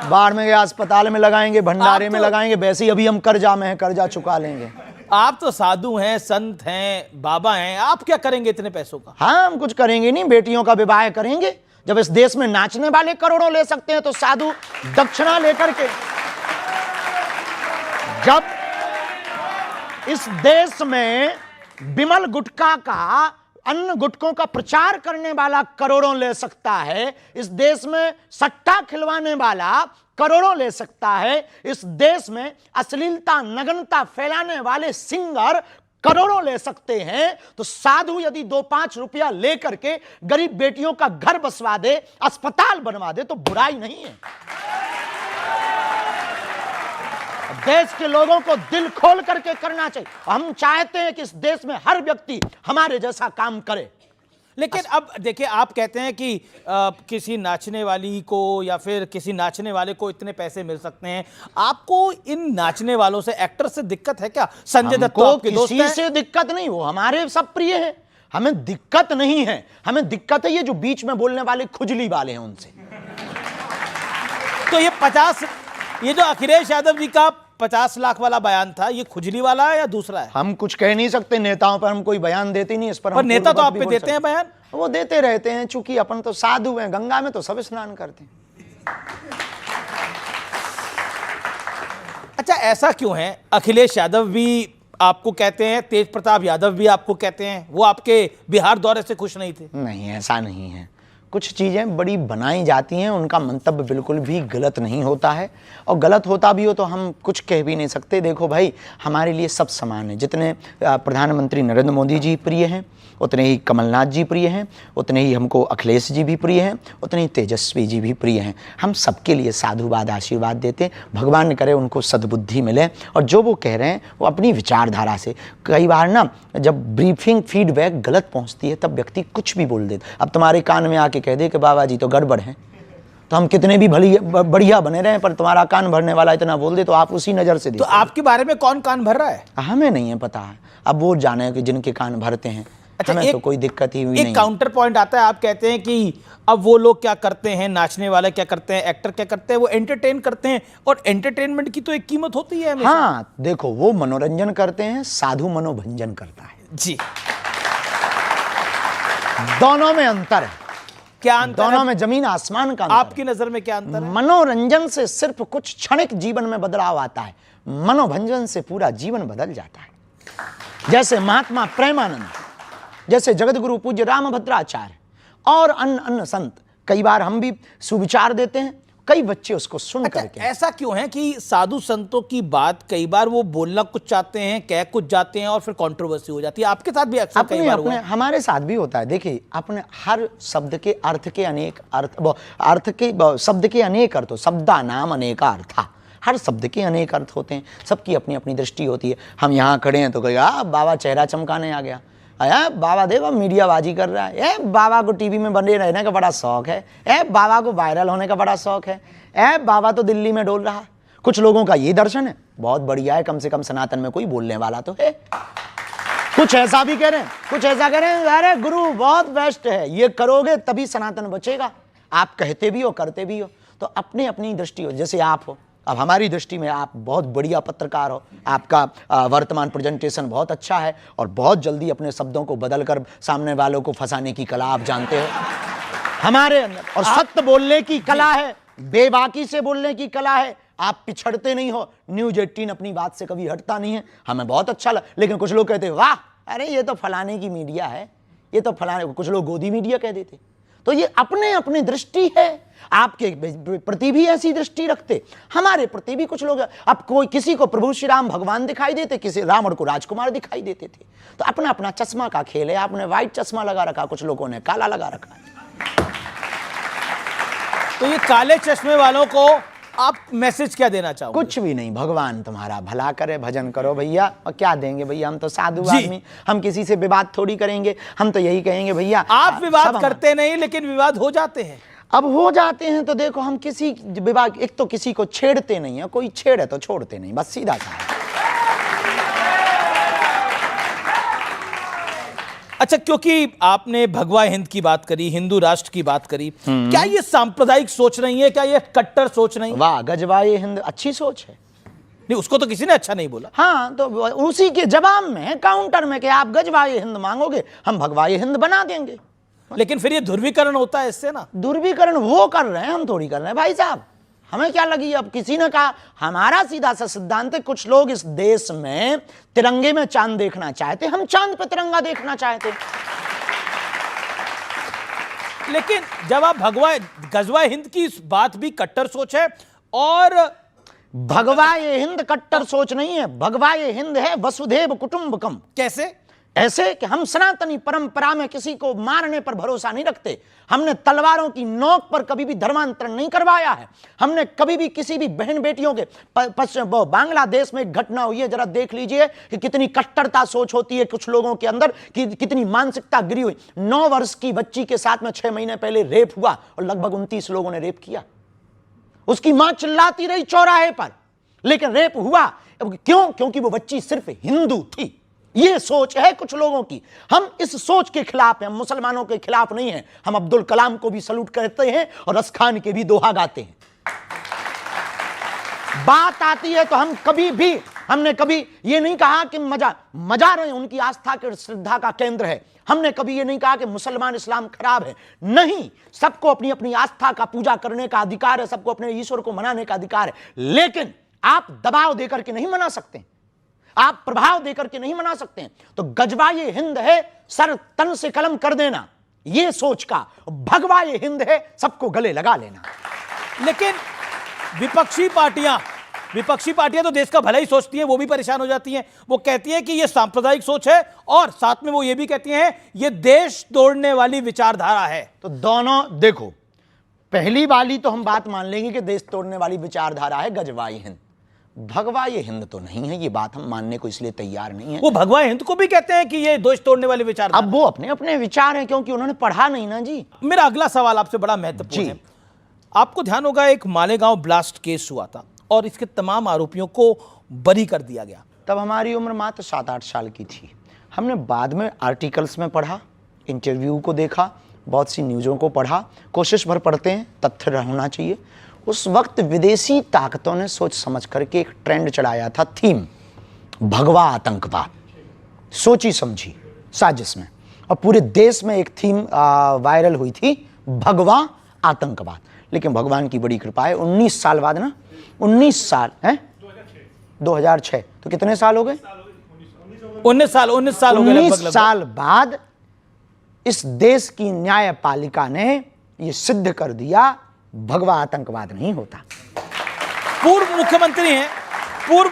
बाढ़ में गया अस्पताल में लगाएंगे, भंडारे में लगाएंगे, वैसे ही अभी हम कर्जा में हैं, कर्जा चुका लेंगे। आप तो साधु हैं, संत हैं, बाबा हैं, आप क्या करेंगे इतने पैसों का? हाँ, हम कुछ करेंगे नहीं, बेटियों का विवाह करेंगे। जब इस देश में नाचने वाले करोड़ों ले सकते हैं तो साधु दक्षिणा लेकर के। जब इस देश में बिमल गुटखा का, अन्य गुटकों का प्रचार करने वाला करोड़ों ले सकता है, इस देश में सट्टा खिलवाने वाला करोड़ों ले सकता है, इस देश में अश्लीलता, नग्नता फैलाने वाले सिंगर करोड़ों ले सकते हैं, तो साधु यदि 2-5 रुपया लेकर के गरीब बेटियों का घर बसवा दे, अस्पताल बनवा दे, तो बुराई नहीं है। देश के लोगों को दिल खोल करके करना चाहिए। हम चाहते हैं कि इस देश में हर व्यक्ति हमारे जैसा काम करे। लेकिन अब देखिए, आप कहते हैं कि किसी नाचने वाली को या फिर किसी नाचने वाले को इतने पैसे मिल सकते हैं। आपको इन नाचने वालों से, एक्टर से दिक्कत है क्या? संजय दत्त तो हमको आपके दोस्त किसी हैं। से दिक्कत नहीं, वो हमारे सब प्रिय है, हमें दिक्कत नहीं है। हमें दिक्कत है ये जो बीच में बोलने वाले खुजली वाले हैं उनसे। तो ये जो अखिलेश यादव जी का 50 लाख वाला बयान था, ये खुजली वाला है या दूसरा है? हम कुछ कह नहीं सकते, नेताओं पर हम कोई बयान देते नहीं, इस पर पर हम नेता तो पूर्ववत आप भी पे बोल देते हैं सकते। बयान। वो देते रहते हैं, चूंकि अपन तो साधु हैं, गंगा में तो सब स्नान करते हैं। अच्छा, ऐसा क्यों है? अखिलेश यादव भी आपको कहते हैं, तेज प्रताप यादव भी आपको कहते हैं, वो आपके बिहार दौरे से खुश नहीं थे। नहीं, ऐसा नहीं है। कुछ चीज़ें बड़ी बनाई जाती हैं, उनका मंतव्य बिल्कुल भी गलत नहीं होता है, और गलत होता भी हो तो हम कुछ कह भी नहीं सकते। देखो भाई, हमारे लिए सब समान है। जितने प्रधानमंत्री नरेंद्र मोदी जी प्रिय हैं, उतने ही कमलनाथ जी प्रिय हैं, उतने ही हमको अखिलेश जी भी प्रिय हैं, उतने ही तेजस्वी जी भी प्रिय हैं। हम सबके लिए साधुवाद आशीर्वाद देते हैं। भगवान करे उनको सद्बुद्धि मिले, और जो वो कह रहे हैं वो अपनी विचारधारा से। कई बार ना जब ब्रीफिंग फीडबैक गलत पहुंचती है तब व्यक्ति कुछ भी बोल देता। अब तुम्हारे कान में आके कह दे कि बाबा जी तो गड़बड़ हैं, तो हम कितने भी बढ़िया बने रहे, पर तुम्हारा कान भरने वाला इतना बोल दे तो आप उसी नज़र से तो देखो। आपके बारे में कौन कान भर रहा है? हमें नहीं है पता है, अब वो जाने कि जिनके कान भरते हैं। अच्छा, हमें तो कोई दिक्कत ही हुई नहीं। एक काउंटर पॉइंट आता है, आप कहते हैं कि अब वो लोग क्या करते हैं, नाचने वाले क्या करते हैं, एक्टर क्या करते हैं, वो एंटरटेन करते हैं, और एंटरटेनमेंट की तो एक कीमत होती है हमेशा। हाँ, देखो, वो मनोरंजन करते हैं, साधु मनोभंजन करता है। जी, दोनों में अंतर है। क्या अंतर दोनों है? में जमीन आसमान का अंतर आपकी नजर में क्या अंतर है। है? मनोरंजन से सिर्फ कुछ क्षणिक जीवन में बदलाव आता है, मनोभंजन से पूरा जीवन बदल जाता है। जैसे महात्मा प्रेमानंद, जैसे जगतगुरु पूज्य रामभद्राचार्य और अन्य अन्य संत, कई बार हम भी सुविचार देते हैं, कई बच्चे उसको सुन अच्छा, करके। ऐसा क्यों है कि साधु संतों की बात कई बार वो बोलना कुछ चाहते हैं, कह कुछ जाते हैं, और फिर कंट्रोवर्सी हो जाती है? आपके साथ भी अक्सर कई बार हुआ है। हमारे साथ भी होता है। देखिए, अपने हर शब्द के अर्थ के अनेक शब्द के अनेक अर्थ, शब्दा नाम अनेका अर्था। हर शब्द के अनेक अर्थ होते हैं, सबकी अपनी अपनी दृष्टि होती है। हम यहाँ खड़े हैं तो कहेगा बाबा चेहरा चमकाने आ गया, बाबा देखो मीडियाबाजी कर रहा है, बाबा को टीवी में बने रहने का बड़ा शौक है, बाबा को वायरल होने का बड़ा शौक है, बाबा तो दिल्ली में डोल रहा। कुछ लोगों का ये दर्शन है, बहुत बढ़िया है, कम से कम सनातन में कोई बोलने वाला तो है। कुछ ऐसा भी कह रहे हैं, कुछ ऐसा कह रहे हैं, अरे गुरु बहुत बेस्ट है, ये करोगे तभी सनातन बचेगा। आप कहते भी हो, करते भी हो, तो अपनी अपनी दृष्टि हो। जैसे आप हो, अब हमारी दृष्टि में आप बहुत बढ़िया पत्रकार हो, आपका वर्तमान प्रेजेंटेशन बहुत अच्छा है, और बहुत जल्दी अपने शब्दों को बदलकर सामने वालों को फंसाने की कला आप जानते हो हमारे अंदर, और सत्य बोलने की कला है, बेबाकी से बोलने की कला है। आप पिछड़ते नहीं हो। न्यूज 18 अपनी बात से कभी हटता नहीं है, हमें बहुत अच्छा लगा। लेकिन कुछ लोग कहते हैं वाह, अरे ये तो फलाने की मीडिया है, ये तो फलाने, कुछ लोग गोदी मीडिया कह देते। तो ये अपने अपनी दृष्टि है। आपके प्रति भी ऐसी दृष्टि रखते, हमारे प्रति भी कुछ लोग। अब कोई किसी को प्रभु श्री राम भगवान दिखाई देते, किसी रावण को राजकुमार दिखाई देते थे। तो अपना अपना चश्मा का खेल है। आपने व्हाइट चश्मा लगा रखा, कुछ लोगों ने काला लगा रखा है। तो ये काले चश्मे वालों को आप मैसेज क्या देना चाहोगे? कुछ भी नहीं, भगवान तुम्हारा भला करे, भजन करो भैया। और क्या देंगे भैया, हम तो साधु आदमी, हम किसी से विवाद थोड़ी करेंगे। हम तो यही कहेंगे भैया, आप विवाद करते नहीं, लेकिन विवाद हो जाते हैं। अब हो जाते हैं तो देखो, हम किसी विवाद, एक तो किसी को छेड़ते नहीं है, कोई छेड़े तो छोड़ते नहीं, बस सीधा सा। अच्छा, क्योंकि आपने भगवा हिंद की बात करी, हिंदू राष्ट्र की बात करी, क्या ये सांप्रदायिक सोच नहीं है? क्या ये कट्टर सोच नहीं? वाह, गजवाए हिंद अच्छी सोच है। नहीं, उसको तो किसी ने अच्छा नहीं बोला। हाँ, तो उसी के जवाब में, काउंटर में, कि आप गजवाए हिंद मांगोगे, हम भगवाए हिंद बना देंगे। लेकिन फिर ये ध्रुवीकरण होता है इससे ना। ध्रुवीकरण वो कर रहे हैं, हम थोड़ी कर रहे हैं भाई साहब। हमें क्या लगी? अब किसी ने कहा, हमारा सीधा सा सिद्धांत है, कुछ लोग इस देश में तिरंगे में चांद देखना चाहते, हम चांद पे तिरंगा देखना चाहते। लेकिन जब आप गजवा हिंद की बात भी कट्टर सोच है, और भगवा ये हिंद कट्टर सोच नहीं है, भगवा ये हिंद है वसुधैव कुटुंबकम। कैसे? ऐसे कि हम सनातनी परंपरा में किसी को मारने पर भरोसा नहीं रखते, हमने तलवारों की नोक पर कभी भी धर्मांतरण नहीं करवाया है, हमने कभी भी किसी भी बहन बेटियों के बांग्लादेश में एक घटना हुई है, जरा देख लीजिए कि कितनी कट्टरता सोच होती है कुछ लोगों के अंदर, कि कितनी मानसिकता गिरी हुई। 9 वर्ष की बच्ची के साथ में 6 महीने पहले रेप हुआ और लगभग 29 लोगों ने रेप किया। उसकी मां चिल्लाती रही चौराहे पर, लेकिन रेप हुआ क्यों? क्योंकि वो बच्ची सिर्फ हिंदू थी। ये सोच है कुछ लोगों की। हम इस सोच के खिलाफ हैं, हम मुसलमानों के खिलाफ नहीं हैं। हम अब्दुल कलाम को भी सलूट करते हैं और रस खान के भी दोहा गाते हैं। बात आती है तो हमने कभी ये नहीं कहा कि मजार है उनकी आस्था के श्रद्धा का केंद्र है। हमने कभी ये नहीं कहा कि मुसलमान इस्लाम खराब है। नहीं, सबको अपनी अपनी आस्था का पूजा करने का अधिकार है, सबको अपने ईश्वर को मनाने का अधिकार है। लेकिन आप दबाव देकर के नहीं मना सकते, आप प्रभाव देकर के नहीं मना सकते हैं। तो गजवा ये हिंद है, सर तन से कलम कर देना, ये सोच का। भगवा ये हिंद है, सबको गले लगा लेना। लेकिन विपक्षी पार्टियां तो देश का भला ही सोचती हैं, वो भी परेशान हो जाती हैं। वो कहती हैं कि ये सांप्रदायिक सोच है और साथ में वो ये भी कहती हैं ये देश तोड़ने वाली विचारधारा है। तो दोनों देखो, पहली वाली तो हम बात मान लेंगे कि देश तोड़ने वाली विचारधारा है गजवाई हिंद। भगवा ये हिंद तो नहीं है, ये बात हम मानने को इसलिए तैयार नहीं है। वो भगवा हिंद को भी कहते हैं कि ये देश तोड़ने वाली विचारधारा। अब वो अपने अपने विचार हैं, क्योंकि उन्होंने पढ़ा नहीं ना जी। मेरा अगला सवाल आपसे बड़ा महत्वपूर्ण है। आपको ध्यान होगा एक मालेगांव ब्लास्ट केस हुआ था और इसके तमाम आरोपियों को बरी कर दिया गया। तब हमारी उम्र मात्र 7-8 साल की थी। हमने बाद में आर्टिकल्स में पढ़ा, इंटरव्यू को देखा, बहुत सी न्यूज़ों को पढ़ा। कोशिश भर पढ़ते हैं, तथ्य होना चाहिए। उस वक्त विदेशी ताकतों ने सोच समझ करके एक ट्रेंड चलाया था, थीम भगवा आतंकवाद, सोची समझी साजिश में, और पूरे देश में एक थीम वायरल हुई थी, भगवा आतंकवाद। लेकिन भगवान की बड़ी कृपा है, 19 साल बाद ना, 19 साल है, 2006, तो कितने साल हो गए? 19 साल हो गए। 19 साल बाद इस देश की न्यायपालिका ने यह सिद्ध कर दिया भगवा आतंकवाद नहीं होता। पूर्व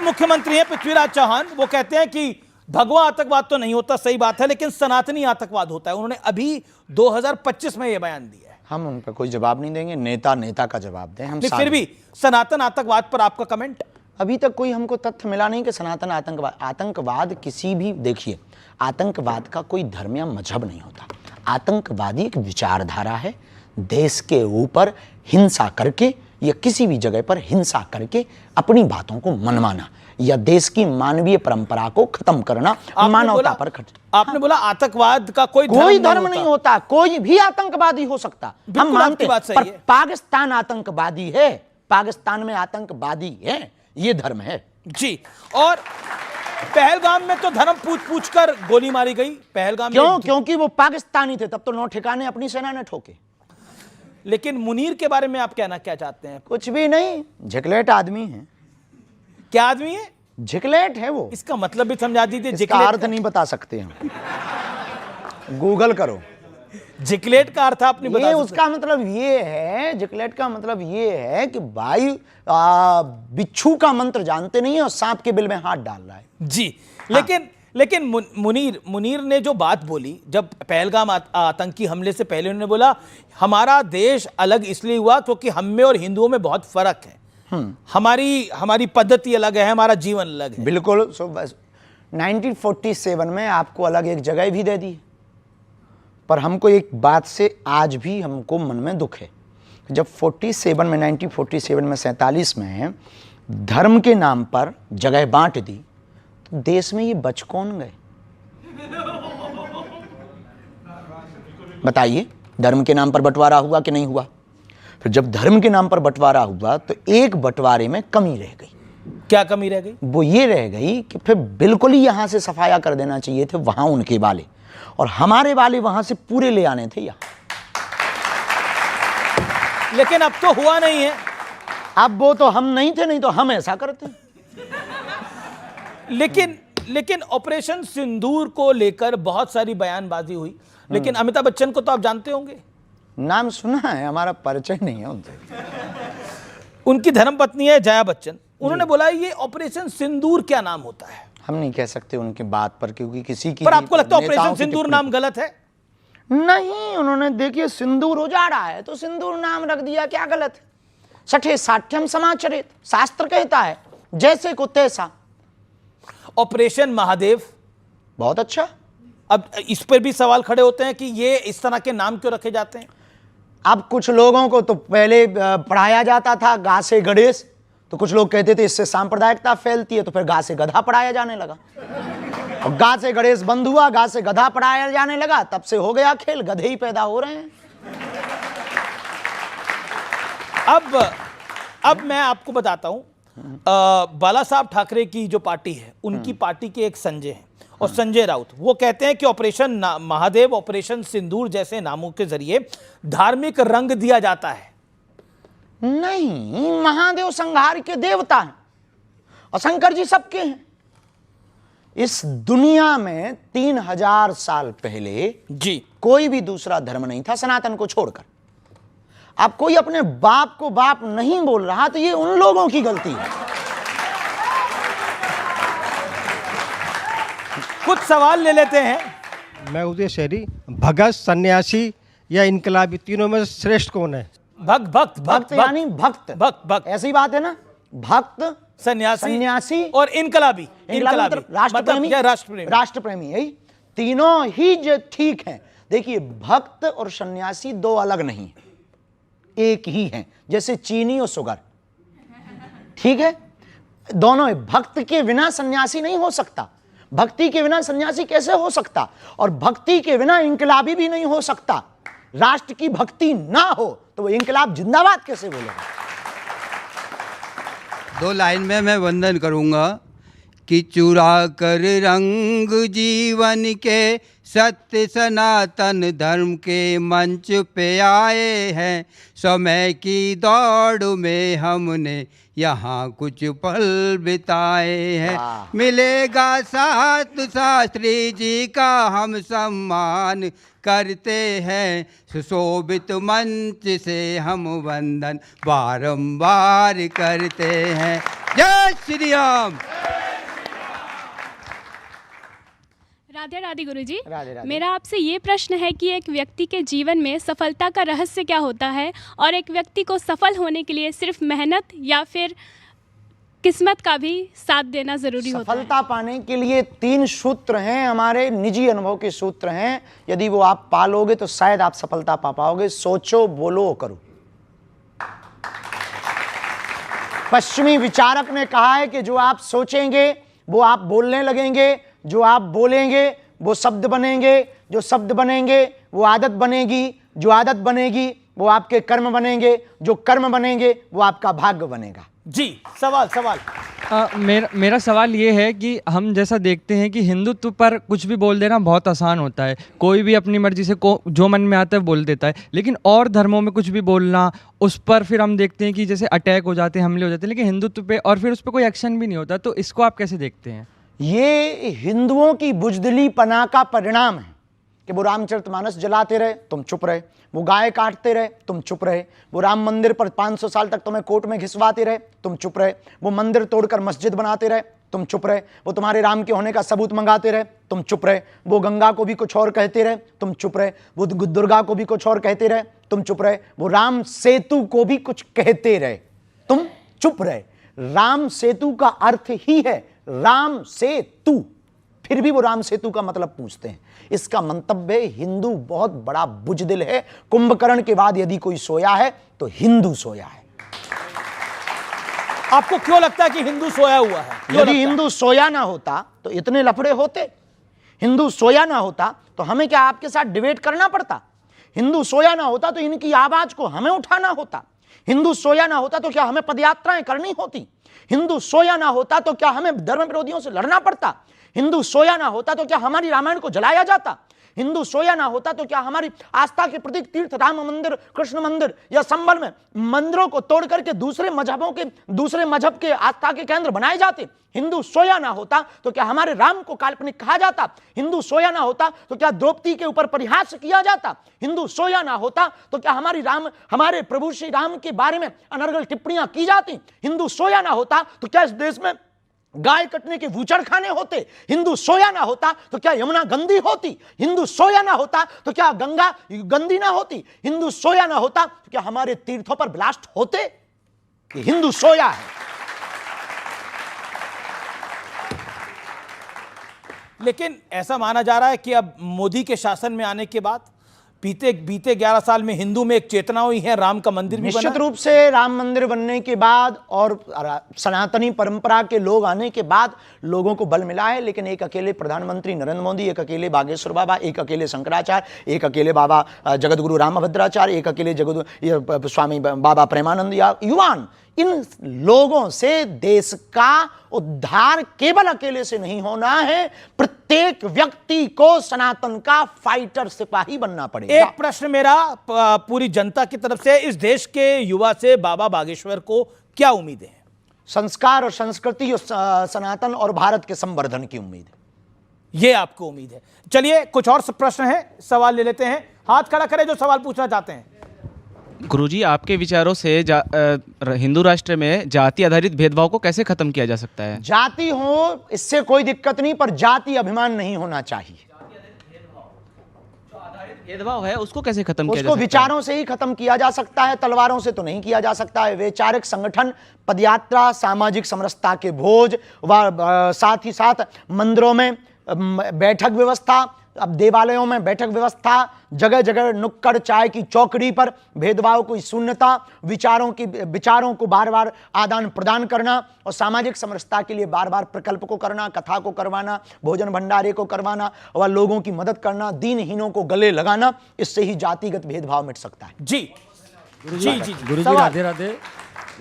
मुख्यमंत्री हैं पृथ्वीराज चौहान, वो कहते हैं कि भगवा आतंकवाद तो नहीं होता, सही बात है, लेकिन सनातनी आतंकवाद होता है। उन्होंने अभी 2025 में यह बयान दिया है। हम उन पर कोई जवाब नहीं देंगे, नेता का जवाब दें। हम फिर भी सनातन आतंकवाद पर आपका कमेंट? अभी तक कोई हमको तथ्य मिला नहीं कि सनातन आतंकवाद किसी भी, देखिए, आतंकवाद का कोई धर्म या मजहब नहीं होता। आतंकवादी एक विचारधारा है, देश के ऊपर हिंसा करके या किसी भी जगह पर हिंसा करके अपनी बातों को मनवाना या देश की मानवीय परंपरा को खत्म करना, मानवता पर आपने बोला आतंकवाद का कोई धर्म नहीं होता, कोई भी आतंकवादी हो सकता। हम मानते हैं, पर पाकिस्तान आतंकवादी है, पाकिस्तान में आतंकवादी है, ये धर्म है जी। और पहलगाम में तो धर्म पूछ कर गोली मारी गई। पहलगाम क्यों? क्योंकि वो पाकिस्तानी थे, तब तो 9 ठिकाने अपनी सेना ने ठोके। लेकिन मुनीर के बारे में आप कहना क्या चाहते हैं? कुछ भी नहीं, झिकलेट आदमी है। क्या आदमी है? झिकलेट है वो। इसका मतलब भी समझा दीजिए। इसका अर्थ नहीं बता सकते हम, गूगल करो। झिकलेट का अर्थ आपने बता सकते? उसका मतलब ये है, झिकलेट का मतलब ये है कि भाई बिच्छू का मंत्र जानते नहीं है और सांप के बिल में हाथ डाल रहा है जी। लेकिन मुनीर ने जो बात बोली, जब पहलगाम आतंकी हमले से पहले उन्होंने बोला हमारा देश अलग इसलिए हुआ क्योंकि हम में और हिंदुओं में बहुत फर्क है, हमारी पद्धति अलग है, हमारा जीवन अलग है। बिल्कुल। 1947 में आपको अलग एक जगह भी दे दी, पर हमको एक बात से आज भी हमको मन में दुख है। जब 1947 में 47 में धर्म के नाम पर जगह बांट दी, तो देश में ये बच कौन गए? बताइए, धर्म के नाम पर बंटवारा हुआ कि नहीं हुआ? फिर जब धर्म के नाम पर बंटवारा हुआ तो एक बंटवारे में कमी रह गई। क्या कमी रह गई? वो ये रह गई कि फिर बिल्कुल ही यहां से सफाया कर देना चाहिए थे वहां उनके वाले, और हमारे वाले वहां से पूरे ले आने थे यहाँ। लेकिन अब तो हुआ नहीं है। अब वो तो हम नहीं थे, नहीं तो हम ऐसा करते। लेकिन ऑपरेशन सिंदूर को लेकर बहुत सारी बयानबाजी हुई, लेकिन अमिताभ बच्चन को तो आप जानते होंगे। नाम सुना है, हमारा परिचय नहीं है उनसे। उनकी धर्मपत्नी है जया बच्चन, उन्होंने बोला ये ऑपरेशन सिंदूर क्या नाम होता है? हम नहीं कह सकते उनकी बात पर, क्योंकि किसी की पर आपको लगता है नेताओं ऑपरेशन की सिंदूर टिप्पणी नाम गलत है? नहीं, उन्होंने देखिए सिंदूर उजाड़ा है तो सिंदूर नाम रख दिया, क्या गलत है? सठे साठ्यम समाचरित, शास्त्र कहता है जैसे को तैसा। ऑपरेशन महादेव, बहुत अच्छा। अब इस पर भी सवाल खड़े होते हैं कि ये इस तरह के नाम क्यों रखे जाते हैं? अब कुछ लोगों को तो पहले पढ़ाया जाता था गा से गणेश, तो कुछ लोग कहते थे इससे सांप्रदायिकता फैलती है, तो फिर गा से गधा पढ़ाया जाने लगा, और गा से गणेश बंद हुआ, गा से गधा पढ़ाया जाने लगा, तब से हो गया खेल, गधे ही पैदा हो रहे हैं। अब मैं आपको बताता हूं, बाला साहब ठाकरे की जो पार्टी है, उनकी पार्टी के एक संजय हैं और संजय राउत, वो कहते हैं कि ऑपरेशन महादेव, ऑपरेशन सिंदूर जैसे नामों के जरिए धार्मिक रंग दिया जाता है। नहीं, महादेव संहार के देवता हैं और शंकर जी सबके हैं। इस दुनिया में 3000 साल पहले जी कोई भी दूसरा धर्म नहीं था सनातन को छोड़कर। अब कोई अपने बाप को बाप नहीं बोल रहा तो ये उन लोगों की गलती है। कुछ सवाल ले लेते हैं। मैं उदय शहरी, भगत, सन्यासी या इनकलाबी, तीनों में श्रेष्ठ कौन है? भक्त भक्त भक्त यानी भक्त, भक्त भक्त ऐसी बात है ना, भक्त, सन्यासी और इनकलाबी। इनकलाबी राष्ट्रप्रेमी, मतलब राष्ट्रप्रेमी, राष्ट्रप्रेमी, यही तीनों ही जो ठीक हैं। देखिए, भक्त और सन्यासी दो अलग नहीं है, एक ही हैं, जैसे चीनी और शुगर, ठीक है? दोनों है। भक्त के बिना सन्यासी नहीं हो सकता, भक्ति के बिना सन्यासी कैसे हो सकता, और भक्ति के बिना इनकलाबी भी नहीं हो सकता। राष्ट्र की भक्ति ना हो तो वो इनकलाब जिंदाबाद कैसे बोलेगा? 2 लाइन में मैं वंदन करूंगा कि चुरा कर रंग जीवन के सत्य सनातन धर्म के मंच पे आए हैं। समय की दौड़ में हमने यहाँ कुछ पल बिताए हैं। मिलेगा साथ शास्त्री जी का हम सम्मान करते हैं। सुशोभित मंच से हम वंदन बारंबार करते हैं। जय श्री राम। राधे राधे गुरुजी। राधे राधे। मेरा आपसे ये प्रश्न है कि एक व्यक्ति के जीवन में सफलता का रहस्य क्या होता है, और एक व्यक्ति को सफल होने के लिए सिर्फ मेहनत या फिर किस्मत का भी साथ देना जरूरी होता है? सफलता पाने के लिए 3 सूत्र हैं, हमारे निजी अनुभव के सूत्र हैं। यदि वो आप पालोगे तो शायद आप सफलता पा पाओगे। सोचो, बोलो, करो। पश्चिमी विचारक ने कहा है कि जो आप सोचेंगे वो आप बोलने लगेंगे, जो आप बोलेंगे वो शब्द बनेंगे, जो शब्द बनेंगे वो आदत बनेगी, जो आदत बनेगी वो आपके कर्म बनेंगे, जो कर्म बनेंगे वो आपका भाग्य बनेगा। जी सवाल मेरा सवाल ये है कि हम जैसा देखते हैं कि हिंदुत्व पर कुछ भी बोल देना बहुत आसान होता है, कोई भी अपनी मर्जी से जो मन में आता है बोल देता है, लेकिन और धर्मों में कुछ भी बोलना, उस पर फिर हम देखते हैं कि जैसे अटैक हो जाते हैं, हमले हो जाते हैं, लेकिन हिंदुत्व पे और फिर उस पर कोई एक्शन भी नहीं होता। तो इसको आप कैसे देखते हैं? ये हिंदुओं की बुजदिली पना का परिणाम है कि वो रामचरितमानस जलाते रहे, तुम चुप रहे, वो गाय काटते रहे, तुम चुप रहे, वो राम मंदिर पर 500 साल तक तुम्हें कोर्ट में घिसवाते रहे, तुम चुप रहे, वो मंदिर तोड़कर मस्जिद बनाते रहे, तुम चुप रहे, वो तुम्हारे राम के होने का सबूत मंगाते रहे, तुम चुप रहे, वो गंगा को भी कुछ और कहते रहे, तुम चुप रहे, वो दुर्गा को भी कुछ और कहते रहे, तुम चुप रहे, वो राम सेतु को भी कुछ कहते रहे, तुम चुप रहे। राम सेतु का अर्थ ही है राम सेतु, फिर भी वो राम सेतु का मतलब पूछते हैं। इसका मंतव्य हिंदू बहुत बड़ा बुजदिल है। कुंभकर्ण के बाद यदि कोई सोया है तो हिंदू सोया है। आपको क्यों लगता है कि हिंदू सोया हुआ है? यदि हिंदू सोया ना होता तो इतने लफड़े होते? हिंदू सोया ना होता तो हमें क्या आपके साथ डिबेट करना पड़ता? हिंदू सोया ना होता तो इनकी आवाज को हमें उठाना होता? हिंदू सोया ना होता तो क्या हमें पदयात्राएं करनी होती? हिंदू सोया ना होता तो क्या हमें धर्म विरोधियों से लड़ना पड़ता? हिंदू सोया ना होता तो क्या हमारी रामायण को जलाया जाता? हिंदू सोया ना होता तो क्या हमारी आस्था के प्रतीक तीर्थ राम मंदिर, कृष्ण मंदिर या संबल में मंदिरों को तोड़ करके दूसरे मजहब के आस्था के केंद्र बनाए जाते? हिंदू सोया ना होता तो क्या हमारे राम को काल्पनिक कहा जाता? हिंदू सोया ना होता तो क्या द्रौपदी के ऊपर परिहास किया जाता? हिंदू सोया ना होता तो क्या हमारे प्रभु श्री राम के बारे में अनर्गल टिप्पणियां की जाती? हिंदू सोया ना होता तो क्या इस देश में गाय कटने के वूचड़ खाने होते। हिंदू सोया ना होता तो क्या यमुना गंदी होती? हिंदू सोया ना होता तो क्या गंगा गंदी ना होती? हिंदू सोया ना होता तो क्या हमारे तीर्थों पर ब्लास्ट होते? कि हिंदू सोया है। लेकिन ऐसा माना जा रहा है कि अब मोदी के शासन में आने के बाद बीते 11 साल में हिंदू में एक चेतना हुई है, राम का मंदिर भी बना। निश्चित रूप से राम मंदिर बनने के बाद और सनातनी परंपरा के लोग आने के बाद लोगों को बल मिला है। लेकिन एक अकेले प्रधानमंत्री नरेंद्र मोदी, एक अकेले बागेश्वर बाबा, एक अकेले शंकराचार्य, एक अकेले बाबा जगतगुरु रामभद्राचार्य, एक अकेले स्वामी बाबा प्रेमानंद या युवान, इन लोगों से देश का उद्धार केवल अकेले से नहीं होना है। प्रत्येक व्यक्ति को सनातन का फाइटर सिपाही बनना पड़ेगा। एक प्रश्न मेरा पूरी जनता की तरफ से, इस देश के युवा से बाबा बागेश्वर को क्या उम्मीदें हैं? संस्कार और संस्कृति और सनातन और भारत के संवर्धन की उम्मीद है। ये आपको उम्मीद है। चलिए कुछ और प्रश्न हैं, सवाल ले लेते हैं। हाथ खड़ा करें जो सवाल पूछना चाहते हैं। गुरुजी, आपके विचारों से हिंदू राष्ट्र में जाति आधारित भेदभाव को कैसे खत्म किया जा सकता है? जाति हो इससे कोई दिक्कत नहीं, पर जाति अभिमान नहीं होना चाहिए। भेदभाव है उसको कैसे खत्म किया जा सकता है? उसको विचारों से ही खत्म किया जा सकता है, तलवारों से तो नहीं किया जा सकता है। वैचारिक संगठन, पदयात्रा, सामाजिक समरसता के भोज व साथ ही साथ मंदिरों में बैठक व्यवस्था, अब देवालयों में बैठक व्यवस्था, जगह जगह नुक्कड़ चाय की चौकड़ी पर भेदभाव की शून्यता, विचारों को बार बार आदान प्रदान करना और सामाजिक समरसता के लिए बार बार प्रकल्प को करना, कथा को करवाना, भोजन भंडारे को करवाना और लोगों की मदद करना, दीनहीनों को गले लगाना, इससे ही जातिगत भेदभाव मिट सकता है। जी जी गुरुजी, राधे राधे।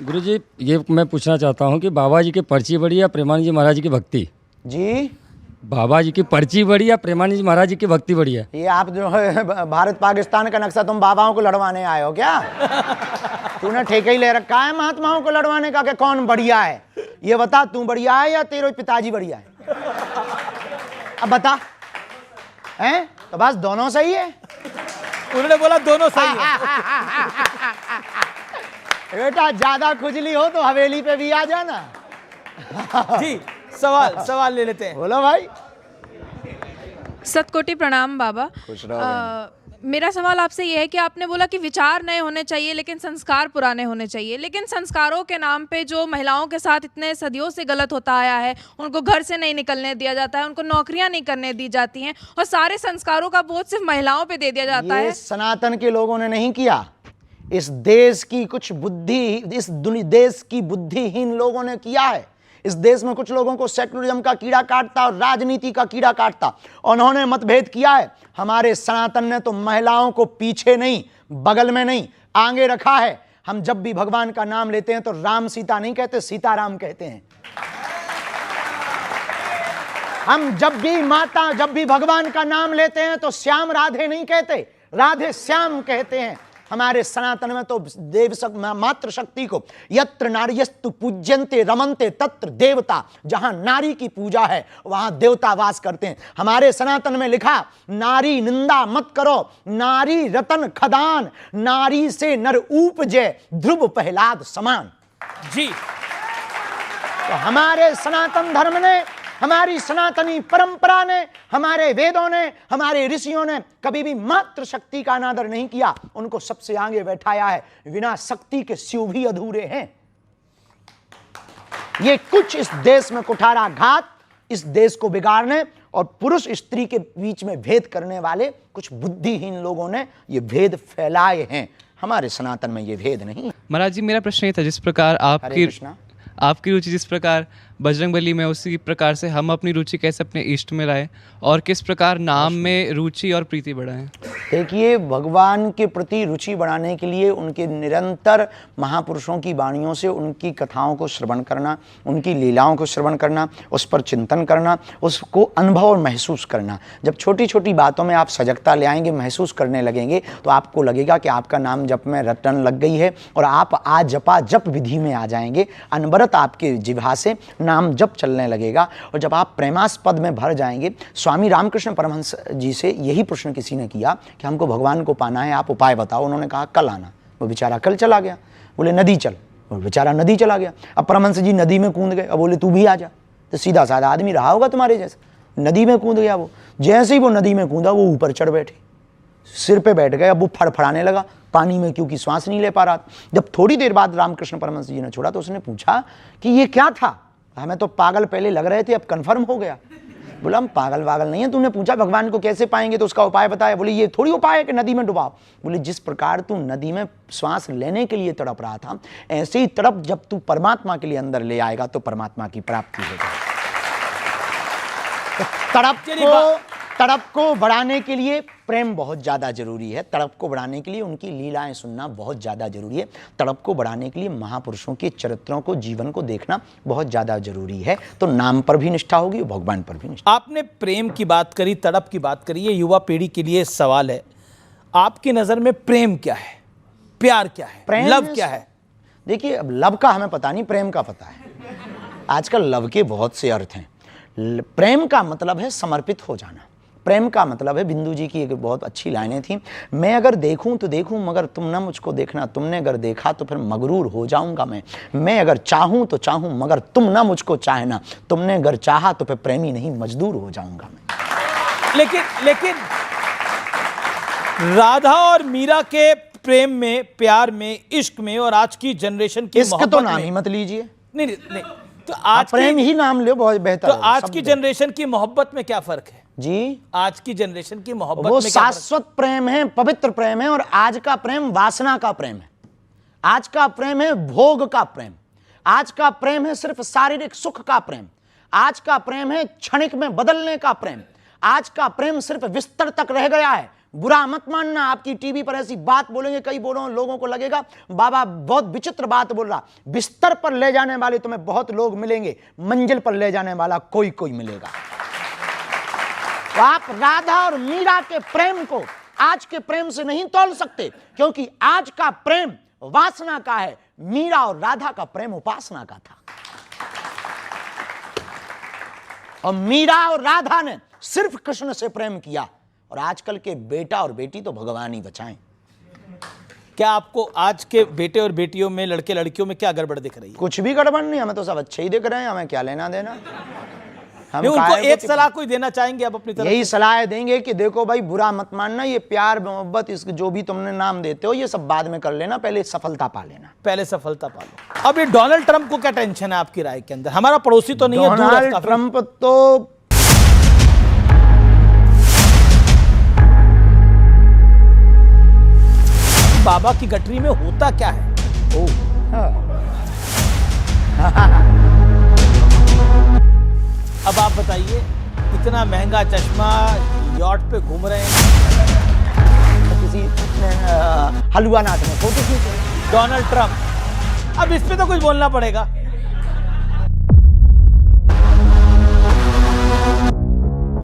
गुरुजी, ये मैं पूछना चाहता हूँ कि बाबा जी की पर्ची बड़ी या प्रेमानंद जी महाराज की भक्ति? जी, बाबा जी की पर्ची बड़ी या प्रेमानंद जी महाराज जी की भक्ति बड़ी है? ये आप जो है भारत पाकिस्तान का नक्शा तुम बाबाओं को लड़वाने आए हो क्या? तूने ठेका ही ले रखा है महात्माओं को लड़वाने का कि कौन बढ़िया है? ये बता, तू बढ़िया है या तेरे पिताजी बढ़िया है? अब बता, हैं? तो बस दोनों सही है। उन्होंने बोला दोनों सही है। बेटा ज्यादा खुजली हो तो हवेली पे भी आ जाना। जी सवाल ले लेते हैं। बोलो भाई। सतकोटि प्रणाम बाबा। मेरा सवाल आपसे ये है कि आपने बोला कि विचार नए होने चाहिए लेकिन संस्कार पुराने होने चाहिए, लेकिन संस्कारों के नाम पे जो महिलाओं के साथ इतने सदियों से गलत होता आया है, उनको घर से नहीं निकलने दिया जाता है, उनको नौकरियां नहीं करने दी जाती हैं और सारे संस्कारों का बोझ सिर्फ महिलाओं पे दे दिया जाता है। सनातन के लोगों ने नहीं किया, इस देश की कुछ बुद्धि, इस देश की बुद्धिहीन लोगों ने किया है। इस देश में कुछ लोगों को सेकुलरिज्म का कीड़ा काटता और राजनीति का कीड़ा काटता, उन्होंने मतभेद किया है। हमारे सनातन ने तो महिलाओं को पीछे नहीं, बगल में नहीं, आगे रखा है। हम जब भी भगवान का नाम लेते हैं तो राम सीता नहीं कहते, सीताराम कहते हैं। हम जब भी भगवान का नाम लेते हैं तो श्याम राधे नहीं कहते, राधे श्याम कहते हैं। हमारे सनातन में तो मातृ शक्ति को यत्र नार्यस्तु पूज्यन्ते रमन्ते तत्र देवता, जहां नारी की पूजा है वहां देवता वास करते हैं। हमारे सनातन में लिखा, नारी निंदा मत करो, नारी रतन खदान, नारी से नर उपजे ध्रुव प्रहलाद समान। जी, तो हमारे सनातन धर्म ने, हमारी सनातनी परंपरा ने, हमारे वेदों ने, हमारे ऋषियों ने कभी भी मातृ शक्ति का अनादर नहीं किया, उनको सबसे आगे बैठाया है। बिना शक्ति के शिव भी अधूरे हैं। ये कुछ इस देश में कुठाराघात, इस देश को बिगाड़ने और पुरुष स्त्री के बीच में भेद करने वाले कुछ बुद्धिहीन लोगों ने ये भेद फैलाए हैं। हमारे सनातन में ये भेद नहीं। महाराज जी, मेरा प्रश्न ये था, जिस प्रकार आपकी रुचि जिस प्रकार बजरंगबली में, उसी प्रकार से हम अपनी रुचि कैसे अपने इष्ट में लाएं और किस प्रकार नाम में रुचि और प्रीति बढ़ाएं? देखिए, भगवान के प्रति रुचि बढ़ाने के लिए उनके निरंतर महापुरुषों की वाणियों से उनकी कथाओं को श्रवण करना, उनकी लीलाओं को श्रवण करना, उस पर चिंतन करना, उसको अनुभव और महसूस करना। जब छोटी छोटी बातों में आप सजगता ले आएंगे, महसूस करने लगेंगे, तो आपको लगेगा कि आपका नाम जप में रटन लग गई है और आप आज जपा जप विधि में आ जाएंगे। अनवरत आपके जिह्वा से नाम जप चलने लगेगा और जब आप प्रेमास्पद में भर जाएंगे। स्वामी रामकृष्ण परमहंस जी से यही प्रश्न किसी ने किया कि हमको भगवान को पाना है, आप उपाय बताओ। उन्होंने कहा कल आना। वो बेचारा कल चला गया। बोले नदी चल, वो बेचारा नदी चला गया। अब परमहंस जी नदी में कूद गए, अब बोले तू भी आ जा। तो सीधा साधा आदमी रहा होगा तुम्हारे जैसा। नदी में कूद गया वो, जैसे ही वो नदी में कूदा वो ऊपर चढ़ बैठे, सिर पे बैठ गए। अब वो फड़फड़ाने लगा पानी में, क्योंकि श्वास नहीं ले पा रहा। जब थोड़ी देर बाद रामकृष्ण परमहंस जी ने छोड़ा तो उसने पूछा कि ये क्या था, हमें तो पागल पहले लग रहे थे, अब कन्फर्म हो गया। बोला हम पागल वागल नहीं है, तूने पूछा भगवान को कैसे पाएंगे तो उसका उपाय बताया। बोले ये थोड़ी उपाय है कि नदी में डुबाओ। बोले जिस प्रकार तू नदी में श्वास लेने के लिए तड़प रहा था, ऐसे ही तड़प जब तू परमात्मा के लिए अंदर ले आएगा तो परमात्मा की प्राप्ति हो जाएगी। तो तड़प को बढ़ाने के लिए प्रेम बहुत ज़्यादा जरूरी है। तड़प को बढ़ाने के लिए उनकी लीलाएं सुनना बहुत ज़्यादा जरूरी है। तड़प को बढ़ाने के लिए महापुरुषों के चरित्रों को, जीवन को देखना बहुत ज़्यादा जरूरी है। तो नाम पर भी निष्ठा होगी और भगवान पर भी निष्ठा। आपने प्रेम की बात करी, तड़प की बात करी, ये युवा पीढ़ी के लिए सवाल है, आपकी नज़र में प्रेम क्या है, प्यार क्या है, लव क्या है? देखिए अब लव का हमें पता नहीं, प्रेम का पता है। आजकल लव के बहुत से अर्थ हैं। प्रेम का मतलब है समर्पित हो जाना। प्रेम का मतलब है, बिंदु जी की एक बहुत अच्छी लाइनें थी, मैं अगर देखूं तो देखूं मगर तुम ना मुझको देखना, तुमने अगर देखा तो फिर मगरूर हो जाऊंगा मैं अगर चाहूं तो चाहूं मगर तुम ना मुझको चाहना, तुमने अगर चाहा तो फिर प्रेमी नहीं मजदूर हो जाऊंगा मैं। लेकिन राधा और मीरा के प्रेम में, प्यार में, इश्क में और आज की जनरेशन की इश्क तो नाम ही मत लीजिए। नहीं तो आज प्रेम ही नाम लो, बहुत बेहतर। तो आज की जनरेशन की मोहब्बत में क्या फर्क है जी? आज की जनरेशन की मोहब्बत वो में शाश्वत प्रेम है, पवित्र प्रेम है, और आज का प्रेम वासना का प्रेम है। आज का प्रेम है भोग का प्रेम। आज का प्रेम है सिर्फ शारीरिक सुख का प्रेम। आज का प्रेम है क्षणिक में बदलने का प्रेम। आज का प्रेम सिर्फ बिस्तर तक रह गया है। बुरा मत मानना, आपकी टीवी पर ऐसी बात बोलेंगे कई लोगों को लगेगा बाबा बहुत विचित्र बात बोल रहा। बिस्तर पर ले जाने वाले तुम्हें बहुत लोग मिलेंगे, मंजिल पर ले जाने वाला कोई मिलेगा। तो आप राधा और मीरा के प्रेम को आज के प्रेम से नहीं तोल सकते, क्योंकि आज का प्रेम वासना का है, मीरा और राधा का प्रेम उपासना का था। और मीरा और राधा ने सिर्फ कृष्ण से प्रेम किया, और आजकल के बेटा और बेटी तो भगवान ही बचाएं। क्या आपको आज के बेटे और बेटियों में, लड़के लड़कियों में क्या गड़बड़ दिख रही है? कुछ भी गड़बड़ नहीं, हमें तो सब अच्छे ही दिख रहे हैं, हमें क्या लेना देना। हम उनको एक सलाह कोई देना चाहेंगे आप अपनी तरफ? यही सलाह देंगे कि देखो भाई बुरा मत मानना, ये प्यार मोहब्बत इसके जो भी तुमने नाम देते हो ये सब बाद में कर लेना, पहले सफलता पा लेना। पहले सफलता पा लो। अब ये डोनाल्ड ट्रंप को क्या टेंशन है आपकी राय के अंदर? हमारा पड़ोसी तो नहीं है, दूर है डोनाल्ड ट्रंप तो बाबा की गठरी में होता क्या है? अब आप बताइए, इतना महंगा चश्मा, यॉट पे घूम रहे हैं, तो किसी हलवा नाथ में फोटो खींचे। डोनाल्ड ट्रंप, अब इस पे तो कुछ बोलना पड़ेगा।